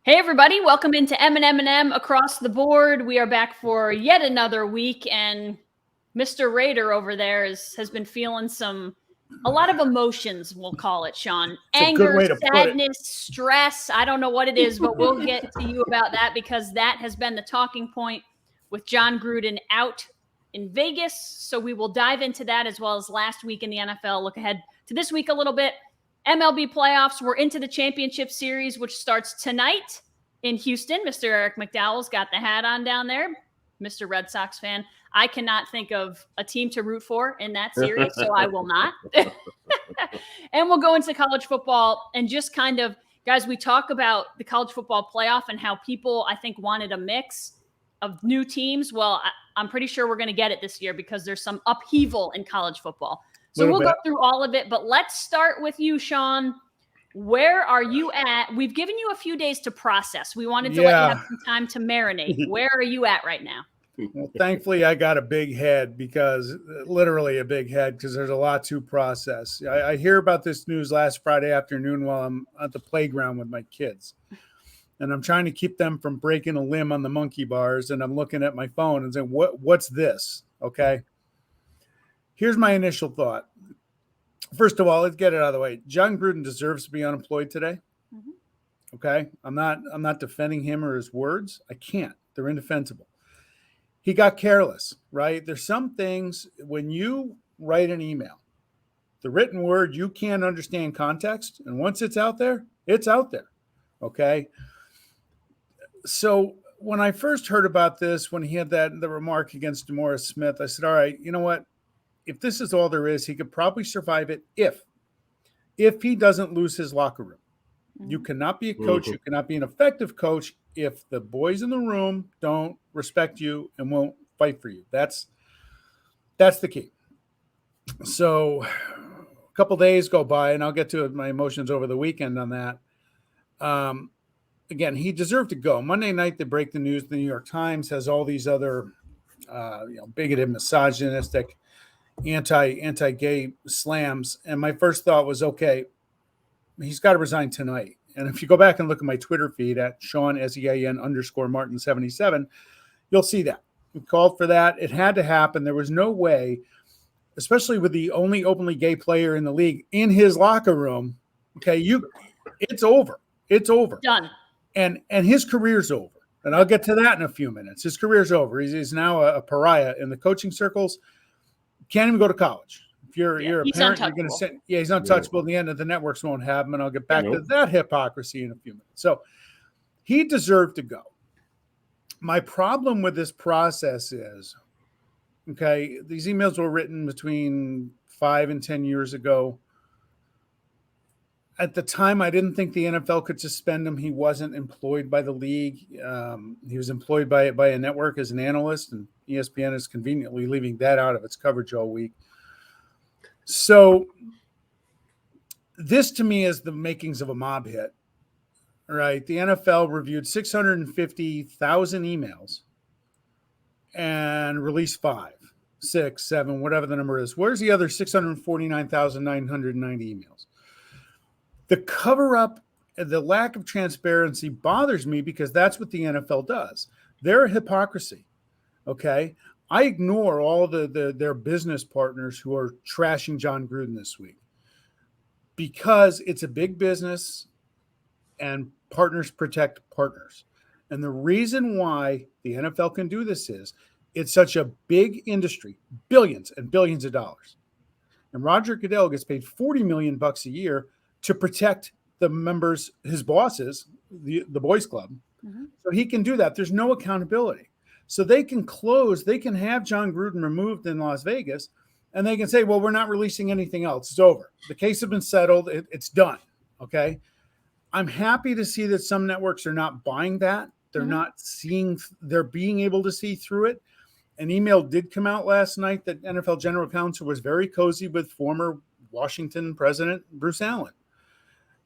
Hey everybody, welcome into M&M across the board. We are back for yet another week, and Mr. Raider over there has been feeling a lot of emotions, we'll call it, Sean. It's Anger, sadness, stress. I don't know what it is, but we'll get to you about that because that has been the talking point with Jon Gruden out in Vegas. So we will dive into that as well as last week in the NFL. Look ahead to this week a little bit. MLB playoffs. We're into the championship series, which starts tonight in Houston. Mr. Eric McDowell's got the hat on down there. Mr. Red Sox fan. I cannot think of a team to root for in that series, so I will not. And we'll go into college football and just kind of, guys, we talk about the college football playoff and how people, I think, wanted a mix of new teams. Well, I'm pretty sure we're going to get it this year because there's some upheaval in college football. So we'll go through all of it, but let's start with you, Sean. Where are you at? We've given you a few days to process. We wanted to let you have some time to marinate. Where are you at right now? Well, thankfully, I got a big head because literally a big head because there's a lot to process. I hear about this news last Friday afternoon while I'm at the playground with my kids. And I'm trying to keep them from breaking a limb on the monkey bars. And I'm looking at my phone and saying, what's this? Okay. Here's my initial thought. First of all, let's get it out of the way. Jon Gruden deserves to be unemployed today. Mm-hmm. Okay. I'm not defending him or his words. I can't. They're indefensible. He got careless, right? There's some things when you write an email, the written word, you can't understand context. And once it's out there, it's out there. Okay. So when I first heard about this, when he had the remark against DeMaurice Smith, I said, all right, you know what? If this is all there is, he could probably survive it if he doesn't lose his locker room. Mm-hmm. You cannot be a coach. Mm-hmm. You cannot be an effective coach if the boys in the room don't respect you and won't fight for you. That's the key. So a couple days go by, and I'll get to my emotions over the weekend on that. Again, he deserved to go. Monday night, they break the news. The New York Times has all these other bigoted, misogynistic, anti-gay slams. And my first thought was, okay, he's got to resign tonight. And if you go back and look at my Twitter feed at Sean SEAN_Martin77, you'll see that. We called for that. It had to happen. There was no way, especially with the only openly gay player in the league in his locker room. Okay, it's over. It's over. Done. And his career's over. And I'll get to that in a few minutes. His career's over. He's now a pariah in the coaching circles. Can't even go to college. If you're a parent, you're going to say, he's untouchable. In the end, the networks won't have him. And I'll get back to that hypocrisy in a few minutes. So he deserved to go. My problem with this process is, okay, these emails were written between 5 and 10 years ago. At the time, I didn't think the NFL could suspend him. He wasn't employed by the league. He was employed by a network as an analyst, and ESPN is conveniently leaving that out of its coverage all week. So this, to me, is the makings of a mob hit, right? The NFL reviewed 650,000 emails and released 5, 6, 7, whatever the number is. Where's the other 649,990 emails? The cover-up, the lack of transparency bothers me because that's what the NFL does. They're a hypocrisy, okay? I ignore all their business partners who are trashing Jon Gruden this week because it's a big business and partners protect partners. And the reason why the NFL can do this is it's such a big industry, billions and billions of dollars. And Roger Goodell gets paid $40 million a year to protect the members, his bosses, the boys club. Mm-hmm. So he can do that. There's no accountability. So they can have Jon Gruden removed in Las Vegas, and they can say, well, we're not releasing anything else. It's over. The case has been settled. It's done. Okay. I'm happy to see that some networks are not buying that. They're not they're being able to see through it. An email did come out last night that NFL general counsel was very cozy with former Washington president Bruce Allen.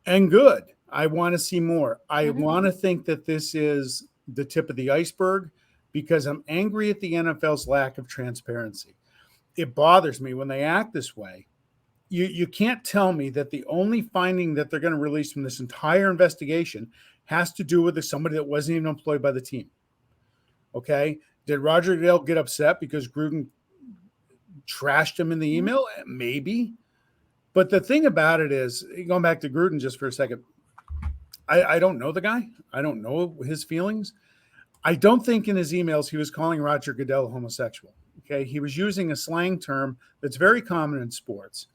And good. I want to see more. I want to think that this is the tip of the iceberg because I'm angry at the NFL's lack of transparency. It bothers me when they act this way. you can't tell me that the only finding that they're going to release from this entire investigation has to do with somebody that wasn't even employed by the team. Okay. Did Roger Goodell get upset because Gruden trashed him in the email? Maybe. But the thing about it is, going back to Gruden just for a second, I don't know the guy. I don't know his feelings. I don't think in his emails he was calling Roger Goodell homosexual. Okay. He was using a slang term that's very common in sports.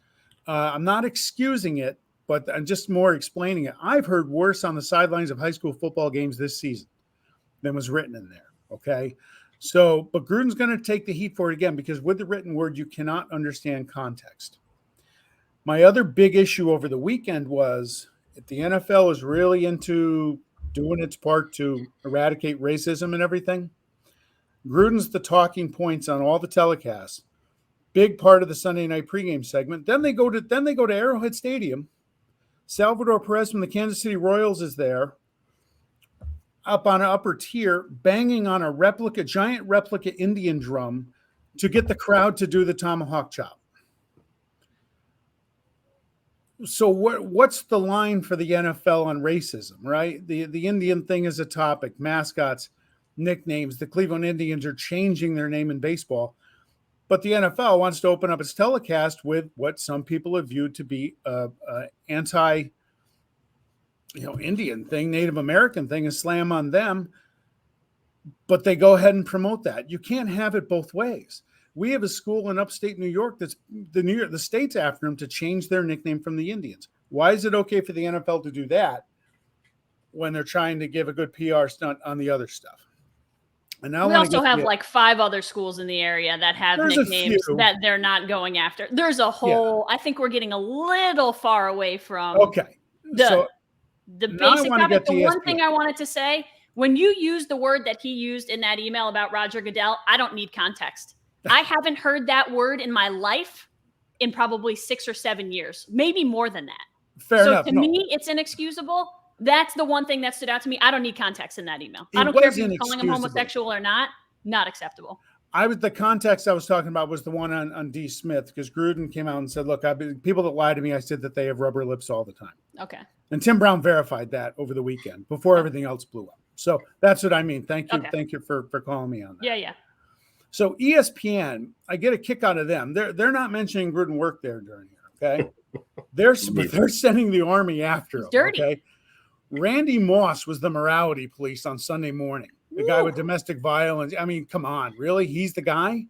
I'm not excusing it, but I'm just more explaining it. I've heard worse on the sidelines of high school football games this season than was written in there. Okay. So, but Gruden's going to take the heat for it again, because with the written word, you cannot understand context. My other big issue over the weekend was if the NFL is really into doing its part to eradicate racism and everything, Gruden's the talking points on all the telecasts, big part of the Sunday night pregame segment. Then they go to Arrowhead Stadium. Salvador Perez from the Kansas City Royals is there, up on an upper tier, banging on a giant replica Indian drum to get the crowd to do the tomahawk chop. So what's the line for the NFL on racism, right? The Indian thing is a topic, mascots, nicknames. The Cleveland Indians are changing their name in baseball. But the NFL wants to open up its telecast with what some people have viewed to be a anti, Indian thing, Native American thing, and slam on them. But they go ahead and promote that. You can't have it both ways. We have a school in upstate New York that's the state's after them to change their nickname from the Indians. Why is it okay for the NFL to do that when they're trying to give a good PR stunt on the other stuff? And now we also have like 5 other schools in the area that have nicknames that they're not going after. There's a whole, I think we're getting a little far away from the basic topic. The one thing I wanted to say, when you use the word that he used in that email about Roger Goodell, I don't need context. I haven't heard that word in my life in probably 6 or 7 years, maybe more than that. Fair enough. To me, it's inexcusable. That's the one thing that stood out to me. I don't need context in that email. I don't care if you're calling him homosexual or not. Not acceptable. The context I was talking about was the one on D. Smith, because Gruden came out and said, look, people that lie to me, I said that they have rubber lips all the time. Okay. And Tim Brown verified that over the weekend before everything else blew up. So that's what I mean. Thank you. Okay. Thank you for calling me on that. Yeah. So ESPN, I get a kick out of them. They're not mentioning Gruden work there during here, okay? They're sending the army after him. Dirty. Okay. Randy Moss was the morality police on Sunday morning. The guy with domestic violence. I mean, come on, really? He's the guy?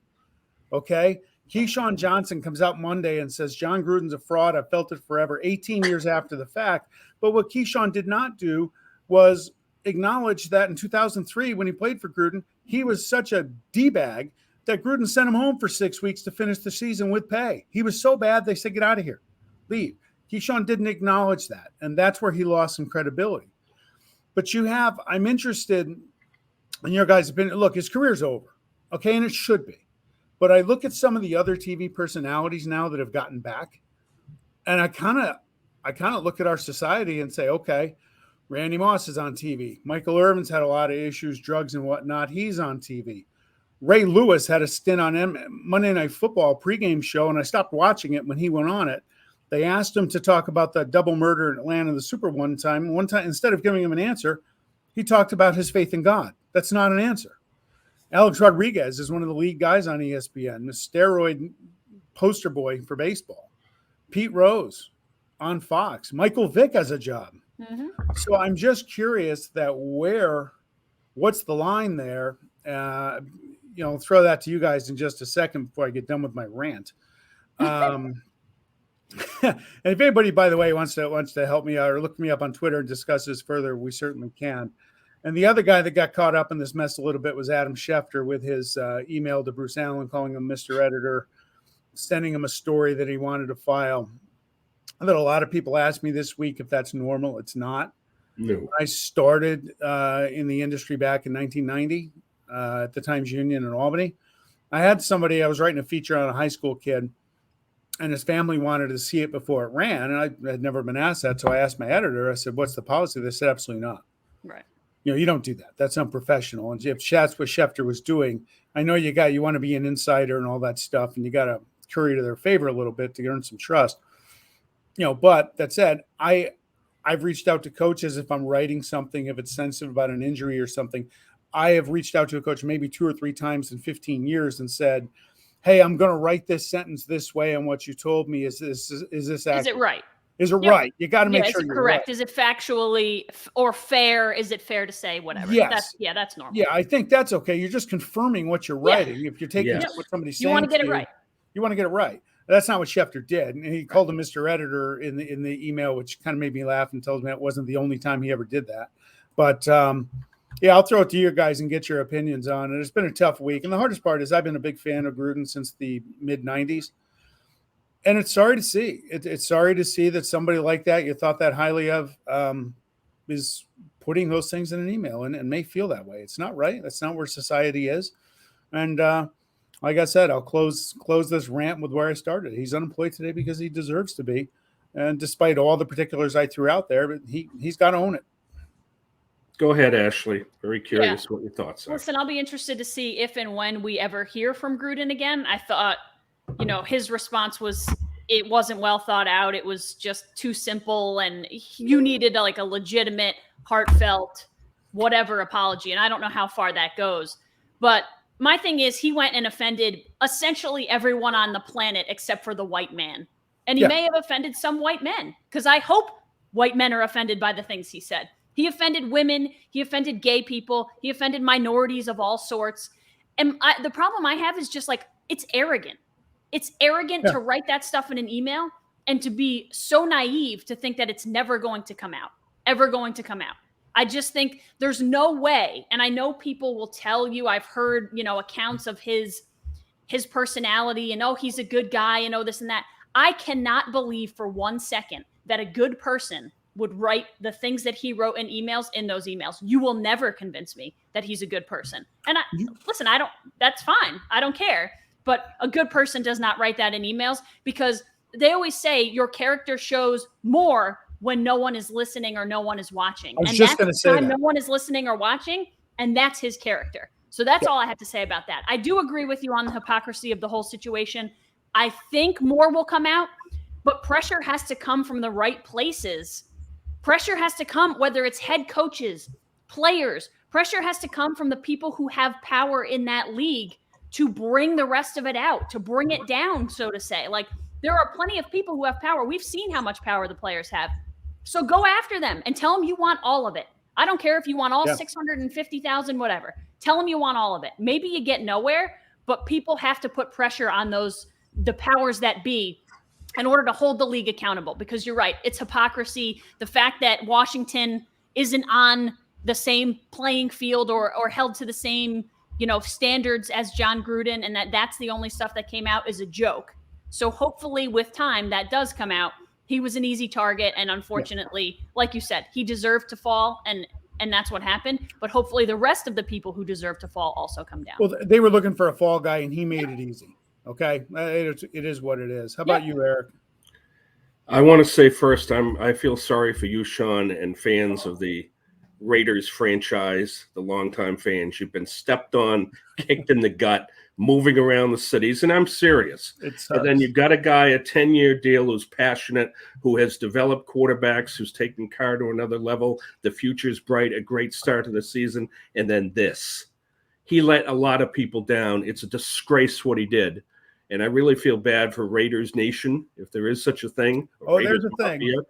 Okay. Keyshawn Johnson comes out Monday and says, Jon Gruden's a fraud. I've felt it forever, 18 years after the fact. But what Keyshawn did not do was acknowledge that in 2003, when he played for Gruden, he was such a D-bag that Gruden sent him home for 6 weeks to finish the season with pay. He was so bad, they said, get out of here. Leave. Keyshawn didn't acknowledge that, and that's where he lost some credibility. But I'm interested in your guys' opinion. Look, his career's over, okay, and it should be. But I look at some of the other TV personalities now that have gotten back, and I kind of look at our society and say, okay, Randy Moss is on TV. Michael Irvin's had a lot of issues, drugs and whatnot. He's on TV. Ray Lewis had a stint on Monday Night Football pregame show, and I stopped watching it when he went on it. They asked him to talk about the double murder in Atlanta, the Super one time, instead of giving him an answer, he talked about his faith in God. That's not an answer. Alex Rodriguez is one of the lead guys on ESPN, the steroid poster boy for baseball. Pete Rose on Fox. Michael Vick has a job. Mm-hmm. So I'm just curious what's the line there? Throw that to you guys in just a second before I get done with my rant. And if anybody, by the way, wants to help me out or look me up on Twitter and discuss this further, we certainly can. And the other guy that got caught up in this mess a little bit was Adam Schefter with his email to Bruce Allen, calling him Mr. Editor, sending him a story that he wanted to file. I thought a lot of people asked me this week if that's normal. It's not. No. When I started in the industry back in 1990 at the Times Union in Albany, I was writing a feature on a high school kid, and his family wanted to see it before it ran. And I had never been asked that. So I asked my editor, I said, what's the policy? They said, absolutely not. Right. You don't do that. That's unprofessional. And if that's what Schefter was doing, I know you want to be an insider and all that stuff, and you got to curry to their favor a little bit to earn some trust. But that said, I've reached out to coaches if I'm writing something, if it's sensitive about an injury or something. I have reached out to a coach maybe 2 or 3 times in 15 years and said, "Hey, I'm going to write this sentence this way, and what you told me is this accurate? Is it right? Is it right? You got to make sure is it you're correct? right. Is it factually or fair? Is it fair to say whatever? Yes. That's normal. Yeah, I think that's okay. You're just confirming what you're writing. If you're taking what somebody's saying, you want to get it right. You want to get it right. That's not what Schefter did. And he called him Mr. Editor in the email, which kind of made me laugh and told me it wasn't the only time he ever did that. But yeah, I'll throw it to you guys and get your opinions on it. It's been a tough week. And the hardest part is I've been a big fan of Gruden since the mid-90s. And it's sorry to see. It's sorry to see that somebody like that you thought that highly of is putting those things in an email and may feel that way. It's not right. That's not where society is. And like I said, I'll close this rant with where I started. He's unemployed today because he deserves to be. And despite all the particulars I threw out there, but he's got to own it. Go ahead, Ashley. Very curious what your thoughts are. Listen, I'll be interested to see if and when we ever hear from Gruden again. I thought, his response it wasn't well thought out. It was just too simple, and you needed a legitimate, heartfelt, whatever apology. And I don't know how far that goes. But my thing is he went and offended essentially everyone on the planet except for the white man. And he may have offended some white men, because I hope white men are offended by the things he said. He offended women. He offended gay people. He offended minorities of all sorts. And the problem I have is just it's arrogant. It's arrogant to write that stuff in an email and to be so naive to think that it's never going to come out, ever going to come out. I just think there's no way. And I know people will tell you, I've heard, accounts of his personality and, he's a good guy and this and that. I cannot believe for 1 second that a good person would write the things that he wrote in those emails. You will never convince me that he's a good person. And that's fine. I don't care. But a good person does not write that in emails, because they always say your character shows more when no one is listening or no one is watching. I was just going to say that. No one is listening or watching, and that's his character. So that's all I have to say about that. I do agree with you on the hypocrisy of the whole situation. I think more will come out, but pressure has to come from the right places. Pressure has to come, whether it's head coaches, players. Pressure has to come from the people who have power in that league to bring the rest of it out, to bring it down, so to say. There are plenty of people who have power. We've seen how much power the players have. So go after them and tell them you want all of it. I don't care if you want all 650,000, whatever. Tell them you want all of it. Maybe you get nowhere, but people have to put pressure on the powers that be in order to hold the league accountable, because you're right. It's hypocrisy. The fact that Washington isn't on the same playing field or held to the same standards as Jon Gruden, and that's the only stuff that came out is a joke. So hopefully with time that does come out. He was an easy target, and unfortunately, like you said, he deserved to fall, and that's what happened. But hopefully the rest of the people who deserve to fall also come down. Well, they were looking for a fall guy, and he made it easy. Okay? It is what it is. How about you, Eric? I want to say first, I feel sorry for you, Sean, and fans of the Raiders franchise, the longtime fans. You've been stepped on, kicked in the gut, moving around the cities, and I'm serious. And then you've got a guy, a 10-year deal, who's passionate, who has developed quarterbacks, who's taken Carr to another level. The future's bright, a great start to the season, and then this. He let a lot of people down. It's a disgrace what he did. And I really feel bad for Raiders Nation, if there is such a thing. There's a thing. Mafia.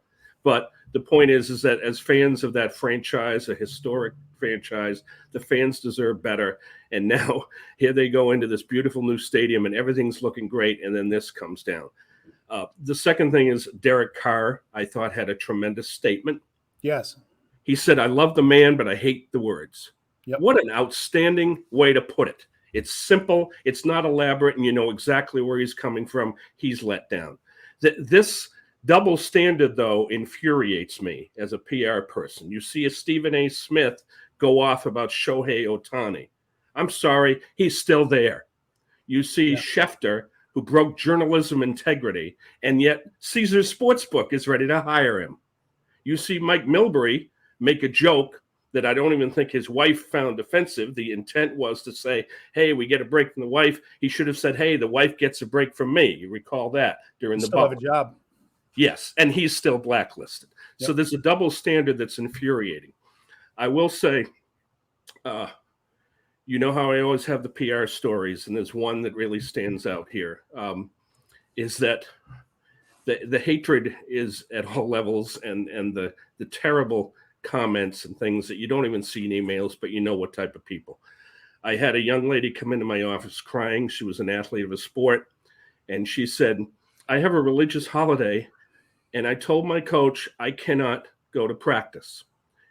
But the point is that as fans of that franchise, a historic franchise, the fans deserve better. And now here they go into this beautiful new stadium and everything's looking great. And then this comes down. The second thing is Derek Carr, I thought, had a tremendous statement. Yes. He said, "I love the man, but I hate the words." Yep. What an outstanding way to put it. It's simple. It's not elaborate. And you know exactly where he's coming from. He's let down. This double standard, though, infuriates me as a PR person. You see a Stephen A. Smith go off about Shohei Ohtani. I'm sorry, he's still there. You see Schefter, who broke journalism integrity, and yet Caesars Sportsbook is ready to hire him. You see Mike Milbury make a joke that I don't even think his wife found offensive. The intent was to say, hey, we get a break from the wife. He should have said, hey, the wife gets a break from me. You recall that during the still have a job. Yes, and he's still blacklisted. Yep. So there's a double standard that's infuriating. I will say, you know how I always have the PR stories, and there's one that really stands out here, is that the hatred is at all levels, and the terrible comments and things that you don't even see in emails, but you know what type of people. I had a young lady come into my office crying. She was an athlete of a sport, and she said, I have a religious holiday, and I told my coach I cannot go to practice.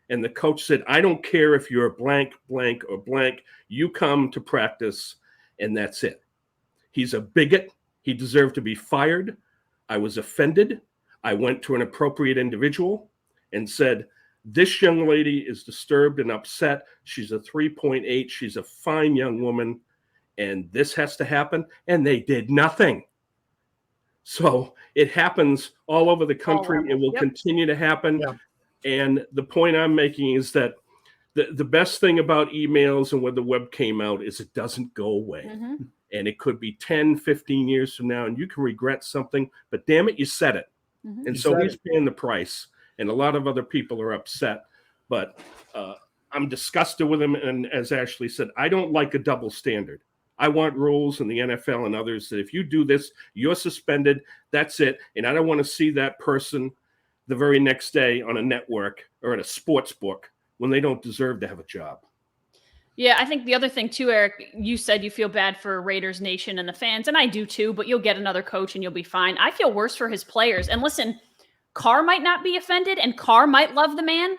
And the coach said, I don't care if you're blank, blank, or blank. You come to practice, and that's it. He's a bigot. He deserved to be fired. I was offended. I went to an appropriate individual and said, this young lady is disturbed and upset. She's a 3.8. She's a fine young woman, and this has to happen. And they did nothing. So it happens all over the country. It will continue to happen. Yeah. And the point I'm making is that the best thing about emails and when the web came out is it doesn't go away. Mm-hmm. And it could be 10, 15 years from now, and you can regret something, but damn it, you said it. Mm-hmm. And so he's paying the price. And a lot of other people are upset. But I'm disgusted with him. And as Ashley said, I don't like a double standard. I want rules in the NFL and others that if you do this, you're suspended. That's it. And I don't want to see that person the very next day on a network or at a sports book when they don't deserve to have a job. Yeah, I think the other thing too, Eric, you said you feel bad for Raiders Nation and the fans, and I do too, but you'll get another coach and you'll be fine. I feel worse for his players. And listen, Carr might not be offended and Carr might love the man,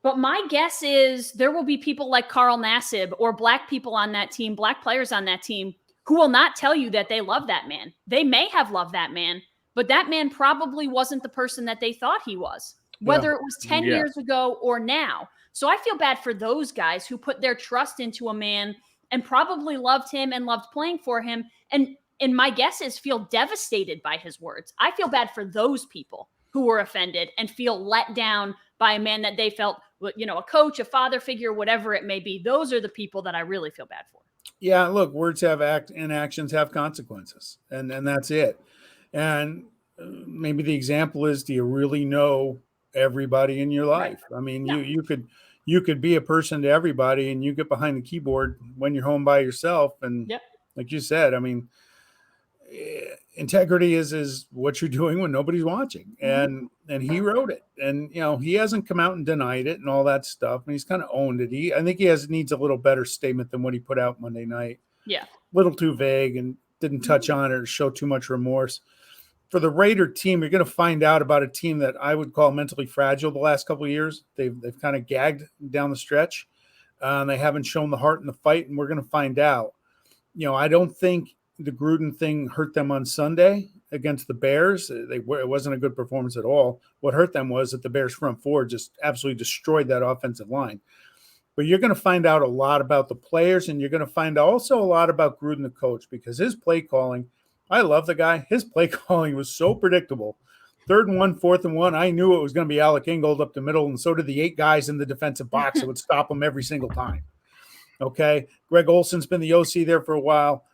but my guess is there will be people like Carl Nassib or black people on that team, black players on that team, who will not tell you that they love that man. They may have loved that man, but that man probably wasn't the person that they thought he was, whether it was 10 years ago or now. So I feel bad for those guys who put their trust into a man and probably loved him and loved playing for him. And my guess is feel devastated by his words. I feel bad for those people who were offended and feel let down by a man that they felt, you know, a coach, a father figure, whatever it may be. Those are the people that I really feel bad for. Yeah, look, words have and actions have consequences, and that's it. And maybe the example is, do you really know everybody in your life? Right. I mean, you could be a person to everybody, and you get behind the keyboard when you're home by yourself. And like you said, I mean, integrity is what you're doing when nobody's watching. And he wrote it, and you know, he hasn't come out and denied it and all that stuff, and he's kind of owned it. I think he needs a little better statement than what he put out Monday night. Yeah, a little too vague and didn't touch on it or show too much remorse. For the Raider team, you're going to find out about a team that I would call mentally fragile the last couple of years. They've kind of gagged down the stretch. They haven't shown the heart in the fight, and we're going to find out. You know, I don't think the Gruden thing hurt them on Sunday against the Bears. It wasn't a good performance at all. What hurt them was that the Bears front four just absolutely destroyed that offensive line. But you're going to find out a lot about the players, and you're going to find also a lot about Gruden, the coach, because his play calling, I love the guy. His play calling was so predictable. 3rd and 1, 4th and 1. I knew it was going to be Alec Ingold up the middle, and so did the 8 guys in the defensive box that would stop him every single time. Okay, Greg Olson's been the OC there for a while.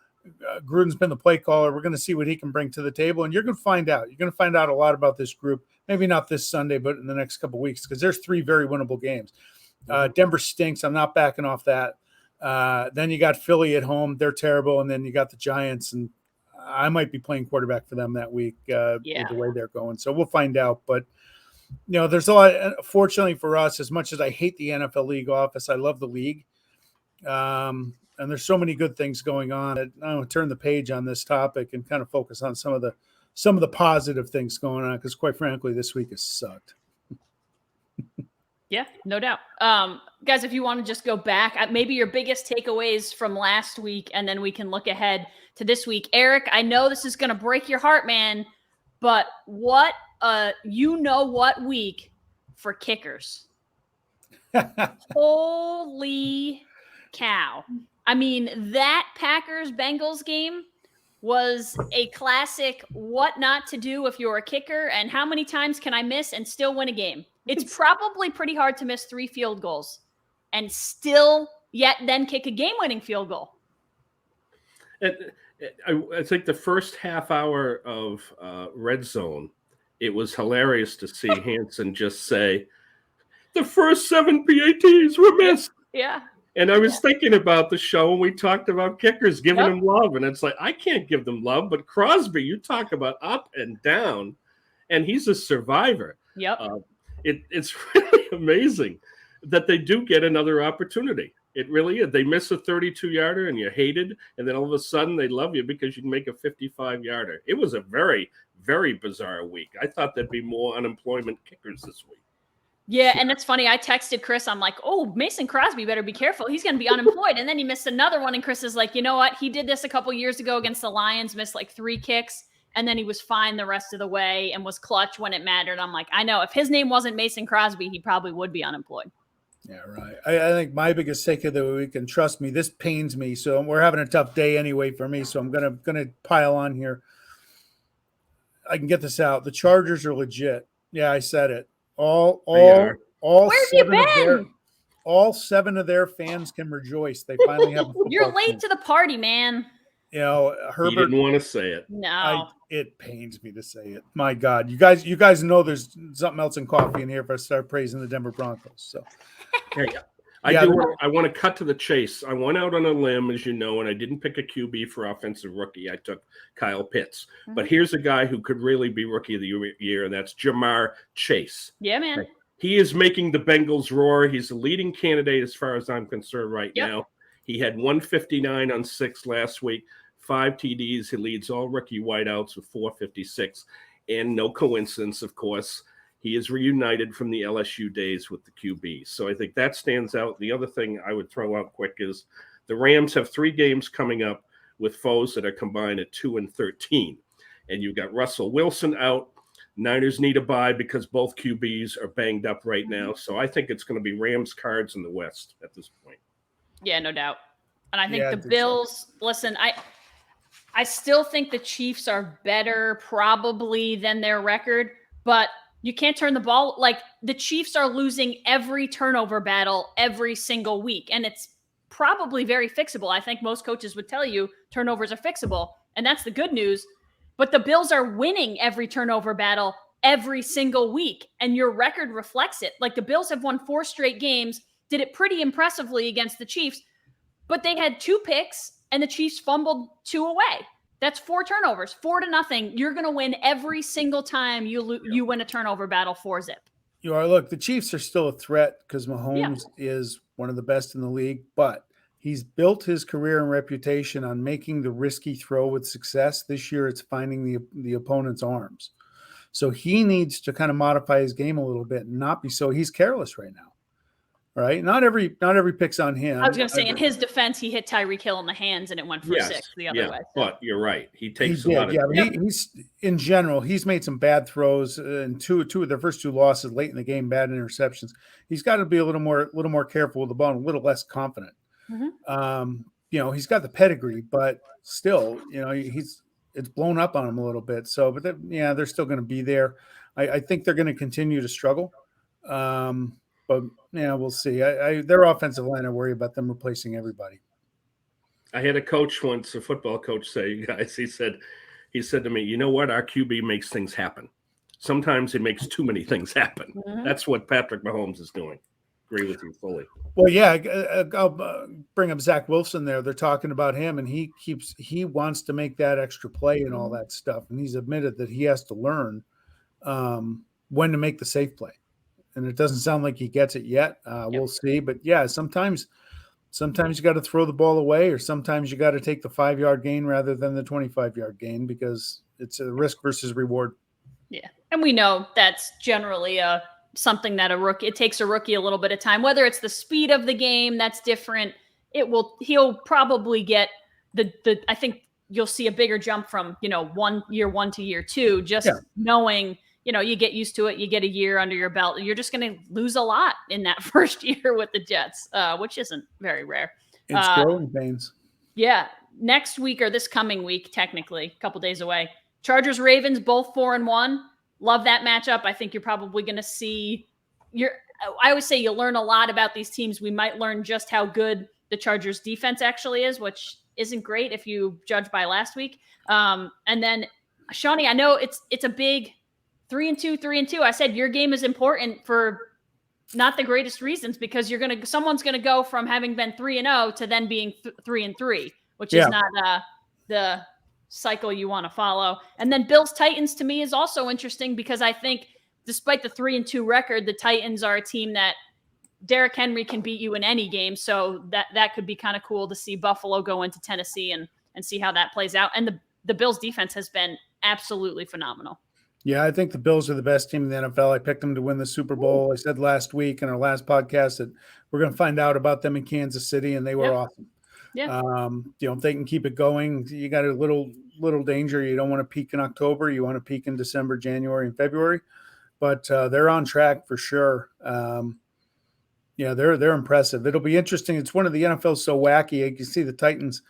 Gruden's been the play caller. We're going to see what he can bring to the table, and you're going to find out. You're going to find out a lot about this group. Maybe not this Sunday, but in the next couple of weeks, because there's 3 very winnable games. Denver stinks. I'm not backing off that. Then you got Philly at home. They're terrible, and then you got the Giants, and I might be playing quarterback for them that week with the way they're going. So we'll find out. But, you know, there's a lot. Fortunately for us, as much as I hate the NFL league office, I love the league. And there's so many good things going on. I want to turn the page on this topic and kind of focus on some of the positive things going on, because quite frankly, this week has sucked. Yeah, no doubt. Guys, if you want to just go back, maybe your biggest takeaways from last week, and then we can look ahead to this week. Eric, I know this is going to break your heart, man, but what week for kickers. Holy cow. I mean, that Packers-Bengals game was a classic what not to do if you're a kicker, and how many times can I miss and still win a game? It's probably pretty hard to miss 3 field goals and still yet then kick a game-winning field goal. I think the first half hour of Red Zone it was hilarious to see Hansen just say, the first 7 PATs were missed. Yeah. And I was thinking about the show when we talked about kickers giving them love. And it's like, I can't give them love, but Crosby, you talk about up and down, and he's a survivor. Yep. It's really amazing that they do get another opportunity. It really is. They miss a 32-yarder and you hate it, and then all of a sudden they love you because you can make a 55-yarder. It was a very, very bizarre week. I thought there'd be more unemployment kickers this week. Yeah, and it's funny. I texted Chris. I'm like, oh, Mason Crosby better be careful. He's going to be unemployed. And then he missed another one. And Chris is like, you know what? He did this a couple years ago against the Lions, missed like 3 kicks. And then he was fine the rest of the way and was clutch when it mattered. I'm like, I know. If his name wasn't Mason Crosby, he probably would be unemployed. Yeah, right. I think my biggest take of the week, and trust me, this pains me. So we're having a tough day anyway for me. So I'm gonna pile on here. I can get this out. The Chargers are legit. Yeah, I said it. All Where have you been? All 7 of their fans can rejoice. They finally have a football You're late team. to the party, man. You know, Herbert. You didn't want to say it. No. It pains me to say it. My God, you guys know there's something else in coffee in here if I start praising the Denver Broncos. So, hey, I want to cut to the chase. I went out on a limb, as you know, and I didn't pick a QB for offensive rookie. I took Kyle Pitts. Mm-hmm. But here's a guy who could really be rookie of the year, and that's Jamar Chase. Yeah, man. He is making the Bengals roar. He's the leading candidate as far as I'm concerned right now. He had 159 on 6 last week, 5 TDs. He leads all rookie wideouts with 456. And no coincidence, of course, he is reunited from the LSU days with the QB. So I think that stands out. The other thing I would throw out quick is the Rams have 3 games coming up with foes that are combined at 2-13. And you've got Russell Wilson out. Niners need a bye because both QBs are banged up right now. So I think it's going to be Rams Cards in the West at this point. Yeah, no doubt. And I think the Bills, listen, I still think the Chiefs are better probably than their record, but you can't turn the ball. Like, the Chiefs are losing every turnover battle every single week, and it's probably very fixable. I think most coaches would tell you turnovers are fixable, and that's the good news. But the Bills are winning every turnover battle every single week, and your record reflects it. Like, the Bills have won 4 straight games, did it pretty impressively against the Chiefs, but they had 2 picks, and the Chiefs fumbled 2 away. That's 4 turnovers, 4-0. You're going to win every single time you win a turnover battle 4-zip. You are. Look, the Chiefs are still a threat because Mahomes is one of the best in the league, but he's built his career and reputation on making the risky throw with success. This year, it's finding the opponent's arms. So he needs to kind of modify his game a little bit and not be so. He's careless right now, right? Not every pick's on him. I was going to say, in his defense, he hit Tyreek Hill in the hands and it went for 6 the other way. But you're right. He takes a lot of. He's in general. He's made some bad throws and two of their first 2 losses late in the game, bad interceptions. He's got to be a little more careful with the ball, and a little less confident. Mm-hmm. He's got the pedigree, but still, it's blown up on him a little bit. So, but they're still going to be there. I think they're going to continue to struggle. But we'll see. Their offensive line, I worry about them replacing everybody. I had a coach once, a football coach, say, you guys, he said to me, you know what? Our QB makes things happen. Sometimes he makes too many things happen. Mm-hmm. That's what Patrick Mahomes is doing. Agree with you fully. Well, yeah, I'll bring up Zach Wilson there. They're talking about him, and he wants to make that extra play and all that stuff. And he's admitted that he has to learn when to make the safe play. And it doesn't sound like he gets it yet. We'll see. But yeah, sometimes you got to throw the ball away, or sometimes you got to take the 5-yard gain rather than the 25-yard gain, because it's a risk versus reward. Yeah. And we know that's generally something that it takes a rookie a little bit of time, whether it's the speed of the game, that's different. He'll probably get I think you'll see a bigger jump from, year 1 to year 2, just knowing, you get used to it. You get a year under your belt. You're just going to lose a lot in that first year with the Jets, which isn't very rare. It's growing pains. Yeah. Next week, or this coming week, technically, a couple days away, Chargers, Ravens, both 4-1. Love that matchup. I think you're probably going to see I always say you learn a lot about these teams. We might learn just how good the Chargers defense actually is, which isn't great if you judge by last week. And then, Shawnee, I know it's a big 3-2, 3-2. I said your game is important for not the greatest reasons, because someone's gonna go from having been 3-0 to then being 3-3, which is not the cycle you want to follow. And then Bills Titans to me is also interesting, because I think despite the 3-2 record, the Titans are a team that Derrick Henry can beat you in any game. So that could be kind of cool to see Buffalo go into Tennessee and see how that plays out. And the Bills defense has been absolutely phenomenal. Yeah, I think the Bills are the best team in the NFL. I picked them to win the Super Bowl. I said last week in our last podcast that we're going to find out about them in Kansas City, and they were awesome. Yeah. If they can keep it going, you got a little danger. You don't want to peak in October. You want to peak in December, January, and February. But they're on track for sure. They're impressive. It'll be interesting. It's one of the NFL's so wacky. You can see the Titans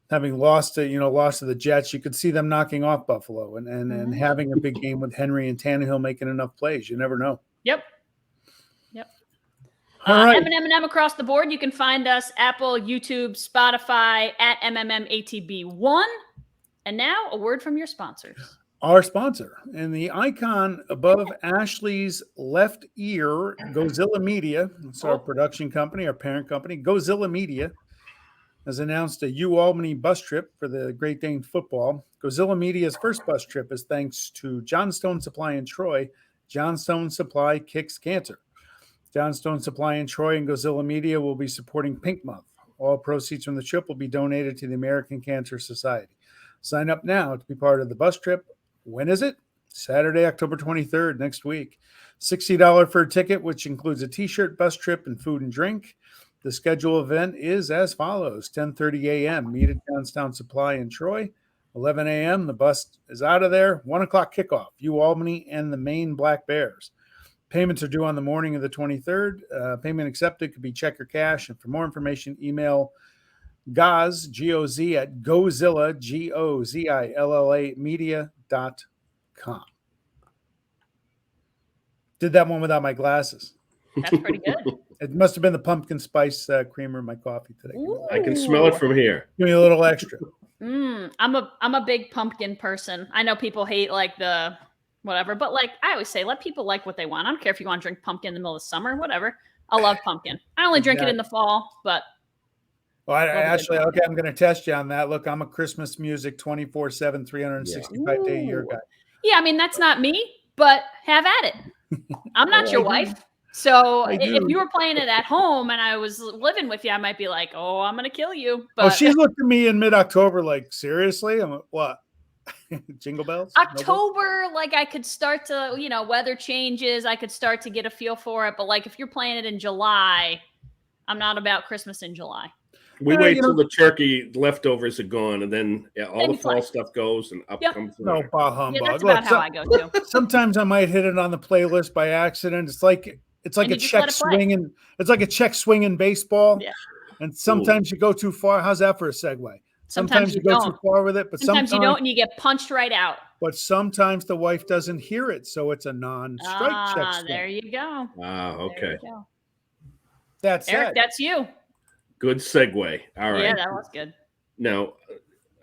having lost to the Jets. You could see them knocking off Buffalo and having a big game with Henry and Tannehill making enough plays. You never know. Yep. All right. M&M across the board. You can find us Apple, YouTube, Spotify at MMMATB1. And now a word from your sponsors. Our sponsor, and the icon above Ashley's left ear, Gozilla Media. It's our production company, our parent company. Gozilla Media has announced a U-Albany bus trip for the Great Dane football. Gozilla Media's first bus trip is thanks to Johnstone Supply in Troy. Johnstone Supply kicks cancer. Johnstone Supply in Troy and Gozilla Media will be supporting Pink Month. All proceeds from the trip will be donated to the American Cancer Society. Sign up now to be part of the bus trip. When is it? Saturday, October 23rd, next week. $60 for a ticket, which includes a T-shirt, bus trip, and food and drink. The scheduled event is as follows. 10:30 a.m., meet at Johnstown Supply in Troy. 11 a.m., the bus is out of there. 1 o'clock kickoff, U-Albany and the Maine Black Bears. Payments are due on the morning of the 23rd. Payment accepted could be check or cash. And for more information, email Goz, G-O-Z, at Gozilla, Gozilla, media.com. Did that one without my glasses. That's pretty good. It must have been the pumpkin spice creamer in my coffee today. Ooh. I can smell it from here. Give me a little extra. I'm a big pumpkin person. I know people hate like the whatever, but like I always say, let people like what they want. I don't care if you want to drink pumpkin in the middle of summer, whatever. I love pumpkin. I only drink it in the fall, but well, Ashley, okay, I'm going to test you on that. Look, I'm a Christmas music 24/7, 365-day a year guy. Yeah, I mean, that's not me, but have at it. I'm not your wife. So if you were playing it at home and I was living with you, I might be like, oh, I'm going to kill you. But she looked at me in mid-October like, seriously? I'm like, what? Jingle bells? October, like I could start to, weather changes. I could start to get a feel for it. But like if you're playing it in July, I'm not about Christmas in July. We wait till the turkey leftovers are gone, and then all the fall stuff goes, and up comes the no bah humbug. Yeah, that's about how I go too. Sometimes I might hit it on the playlist by accident. It's like a check swing, and it's like a check swing in baseball. Yeah. And sometimes you go too far. How's that for a segue? Sometimes you go too far with it, but sometimes you don't, and you get punched right out. But sometimes the wife doesn't hear it, so it's a non-strike check swing. There you go. Okay. That's Eric, it. that's you. Good segue. All right. Yeah, that was good. Now,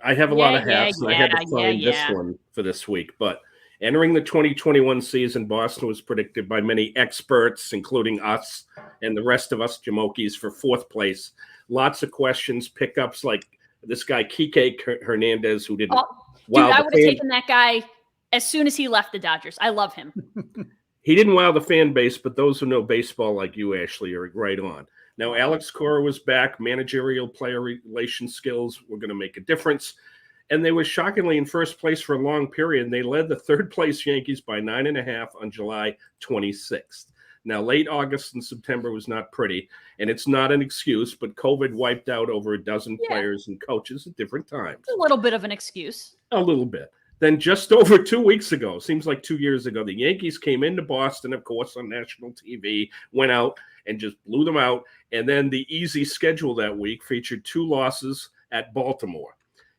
I have a lot of hats, and I had to find this one for this week. But entering the 2021 season, Boston was predicted by many experts, including us and the rest of us Jamokis, for fourth place. Lots of questions, pickups like this guy, Kike Hernandez, who didn't. Dude, I would have taken that guy as soon as he left the Dodgers. I love him. He didn't wow the fan base, but those who know baseball like you, Ashley, are right on. Now, Alex Cora was back. Managerial player relation skills were going to make a difference. And they were shockingly in first place for a long period. They led the third-place Yankees by 9.5 on July 26th. Now, late August and September was not pretty, and it's not an excuse, but COVID wiped out over a dozen players and coaches at different times. A little bit of an excuse. A little bit. Then just over 2 weeks ago, seems like 2 years ago, the Yankees came into Boston, of course, on national TV, went out and just blew them out. And then the easy schedule that week featured 2 losses at Baltimore.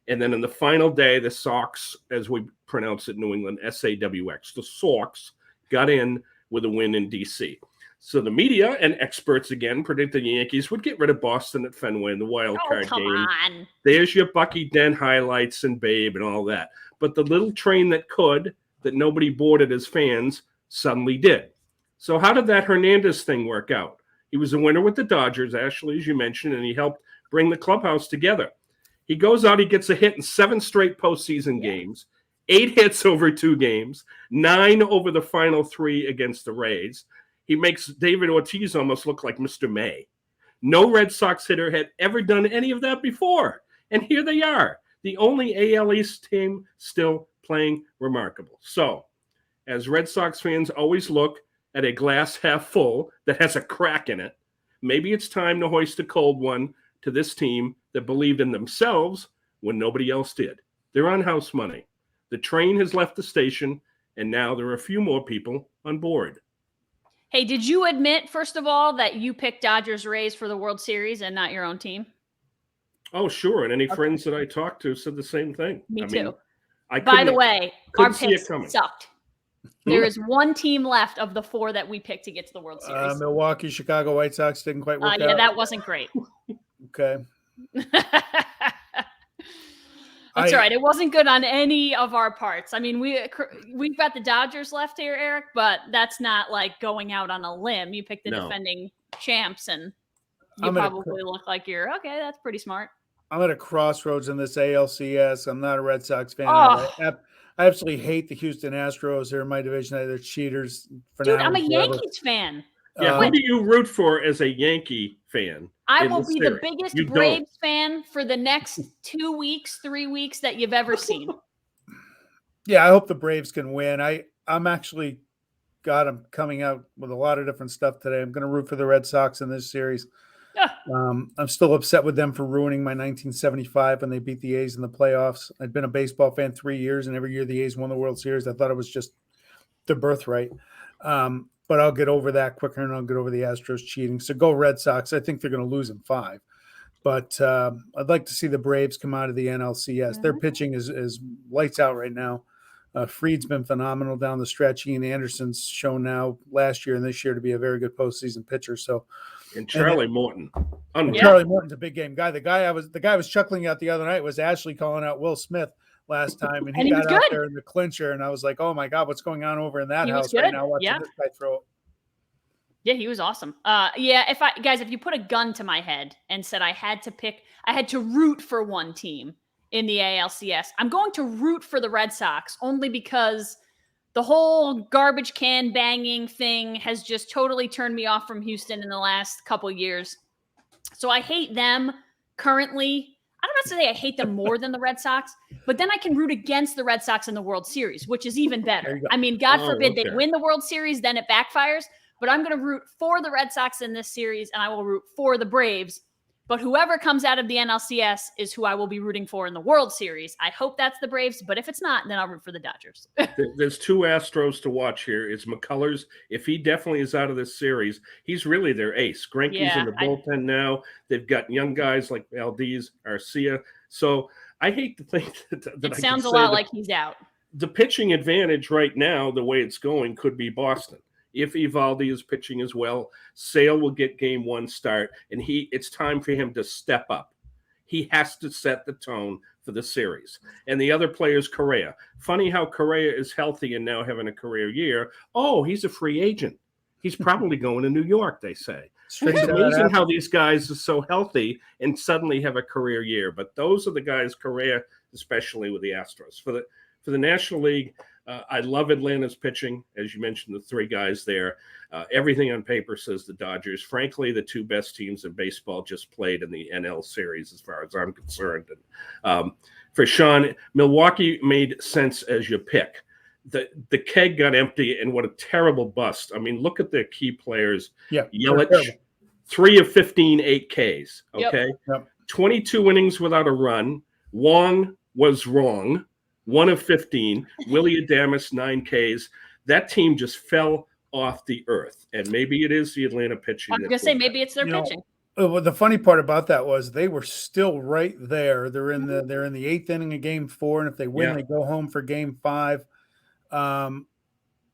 And then in the final day, the Sox, as we pronounce it in New England, S-A-W-X, the Sox got in with a win in D.C. So the media and experts again predicted the Yankees would get rid of Boston at Fenway in the wild card game. On. There's your Bucky Dent highlights and Babe and all that. But the little train that could that nobody boarded as fans suddenly did. So how did that Hernandez thing work out? He was a winner with the Dodgers, Ashley, as you mentioned, and he helped bring the clubhouse together. He goes out, he gets a hit in 7 straight postseason games, 8 hits over 2 games, 9 over the final 3 against the Rays. He makes David Ortiz almost look like Mr. May. No Red Sox hitter had ever done any of that before. And here they are, the only AL East team still playing remarkable. So, as Red Sox fans always look at a glass half full that has a crack in it, maybe it's time to hoist a cold one to this team that believed in themselves when nobody else did. They're on house money. The train has left the station, and now there are a few more people on board. Hey, did you admit, first of all, that you picked Dodgers Rays for the World Series and not your own team? Oh, sure. And any friends that I talked to said the same thing. Me too. I By the way, our picks coming. sucked. There is one team left of the 4 that we picked to get to the World Series. Milwaukee, Chicago White Sox didn't quite work out. Yeah, that wasn't great. Okay. That's right. It wasn't good on any of our parts. I mean, we've got the Dodgers left here, Eric, but that's not like going out on a limb. You picked the defending champs, and you probably look like you're okay. That's pretty smart. I'm at a crossroads in this ALCS. I'm not a Red Sox fan. Oh. I absolutely hate the Houston Astros. They're in my division. They're cheaters. Dude, I'm a Yankees fan. Yeah, who do you root for as a Yankee fan? I will be the biggest Braves fan for the next 2 weeks, 3 weeks that you've ever seen. Yeah, I hope the Braves can win. I'm actually I'm coming out with a lot of different stuff today. I'm going to root for the Red Sox in this series. I'm still upset with them for ruining my 1975 when they beat the A's in the playoffs. I'd been a baseball fan 3 years, and every year the A's won the World Series. I thought it was just their birthright. But I'll get over that quicker, and I'll get over the Astros cheating. So go Red Sox. I think they're going to lose in 5. But I'd like to see the Braves come out of the NLCS. Mm-hmm. Their pitching is lights out right now. Fried's been phenomenal down the stretch. Ian Anderson's shown now last year and this year to be a very good postseason pitcher. So, and Charlie Morton. Charlie Morton's a big game guy. The guy I was chuckling at the other night was Ashley calling out Will Smith last time, and he got out there in the clincher, and I was like, oh my God, what's going on over in that house right now watching this guy throw it. Yeah, he was awesome. If you put a gun to my head and said I had to root for one team in the ALCS, I'm going to root for the Red Sox only because the whole garbage can banging thing has just totally turned me off from Houston in the last couple years. So I hate them currently. I don't have to say I hate them more than the Red Sox, but then I can root against the Red Sox in the World Series, which is even better. I mean, God forbid they win the World Series, then it backfires. But I'm going to root for the Red Sox in this series, and I will root for the Braves. But whoever comes out of the NLCS is who I will be rooting for in the World Series. I hope that's the Braves, but if it's not, then I'll root for the Dodgers. There's 2 Astros to watch here. It's McCullers. If he definitely is out of this series, he's really their ace. Greinke's in the bullpen now. They've got young guys like Valdez, Arcia. So I hate to think that it sounds a lot like he's out. The pitching advantage right now, the way it's going, could be Boston. If Evaldi is pitching as well, Sale will get game 1 start, and it's time for him to step up. He has to set the tone for the series. And the other player is Correa. Funny how Correa is healthy and now having a career year. Oh, he's a free agent. He's probably going to New York, they say. It's amazing how these guys are so healthy and suddenly have a career year. But those are the guys, Correa, especially with the Astros. For the National League, I love Atlanta's pitching. As you mentioned, the 3 guys there. Everything on paper says the Dodgers. Frankly, the 2 best teams in baseball just played in the NL series as far as I'm concerned. And for Sean, Milwaukee made sense as your pick. The keg got empty, and what a terrible bust. I mean, look at their key players. Yeah, Yelich, 3 of 15, 8 Ks. Okay? Yep. 22 innings without a run. Wong was wrong. 1 of 15, Willie Adames, 9 Ks. That team just fell off the earth. And maybe it is the Atlanta pitching. I was going to say, maybe it's their pitching. Well, the funny part about that was they were still right there. They're in the 8th inning of game 4, and if they win, they go home for game 5.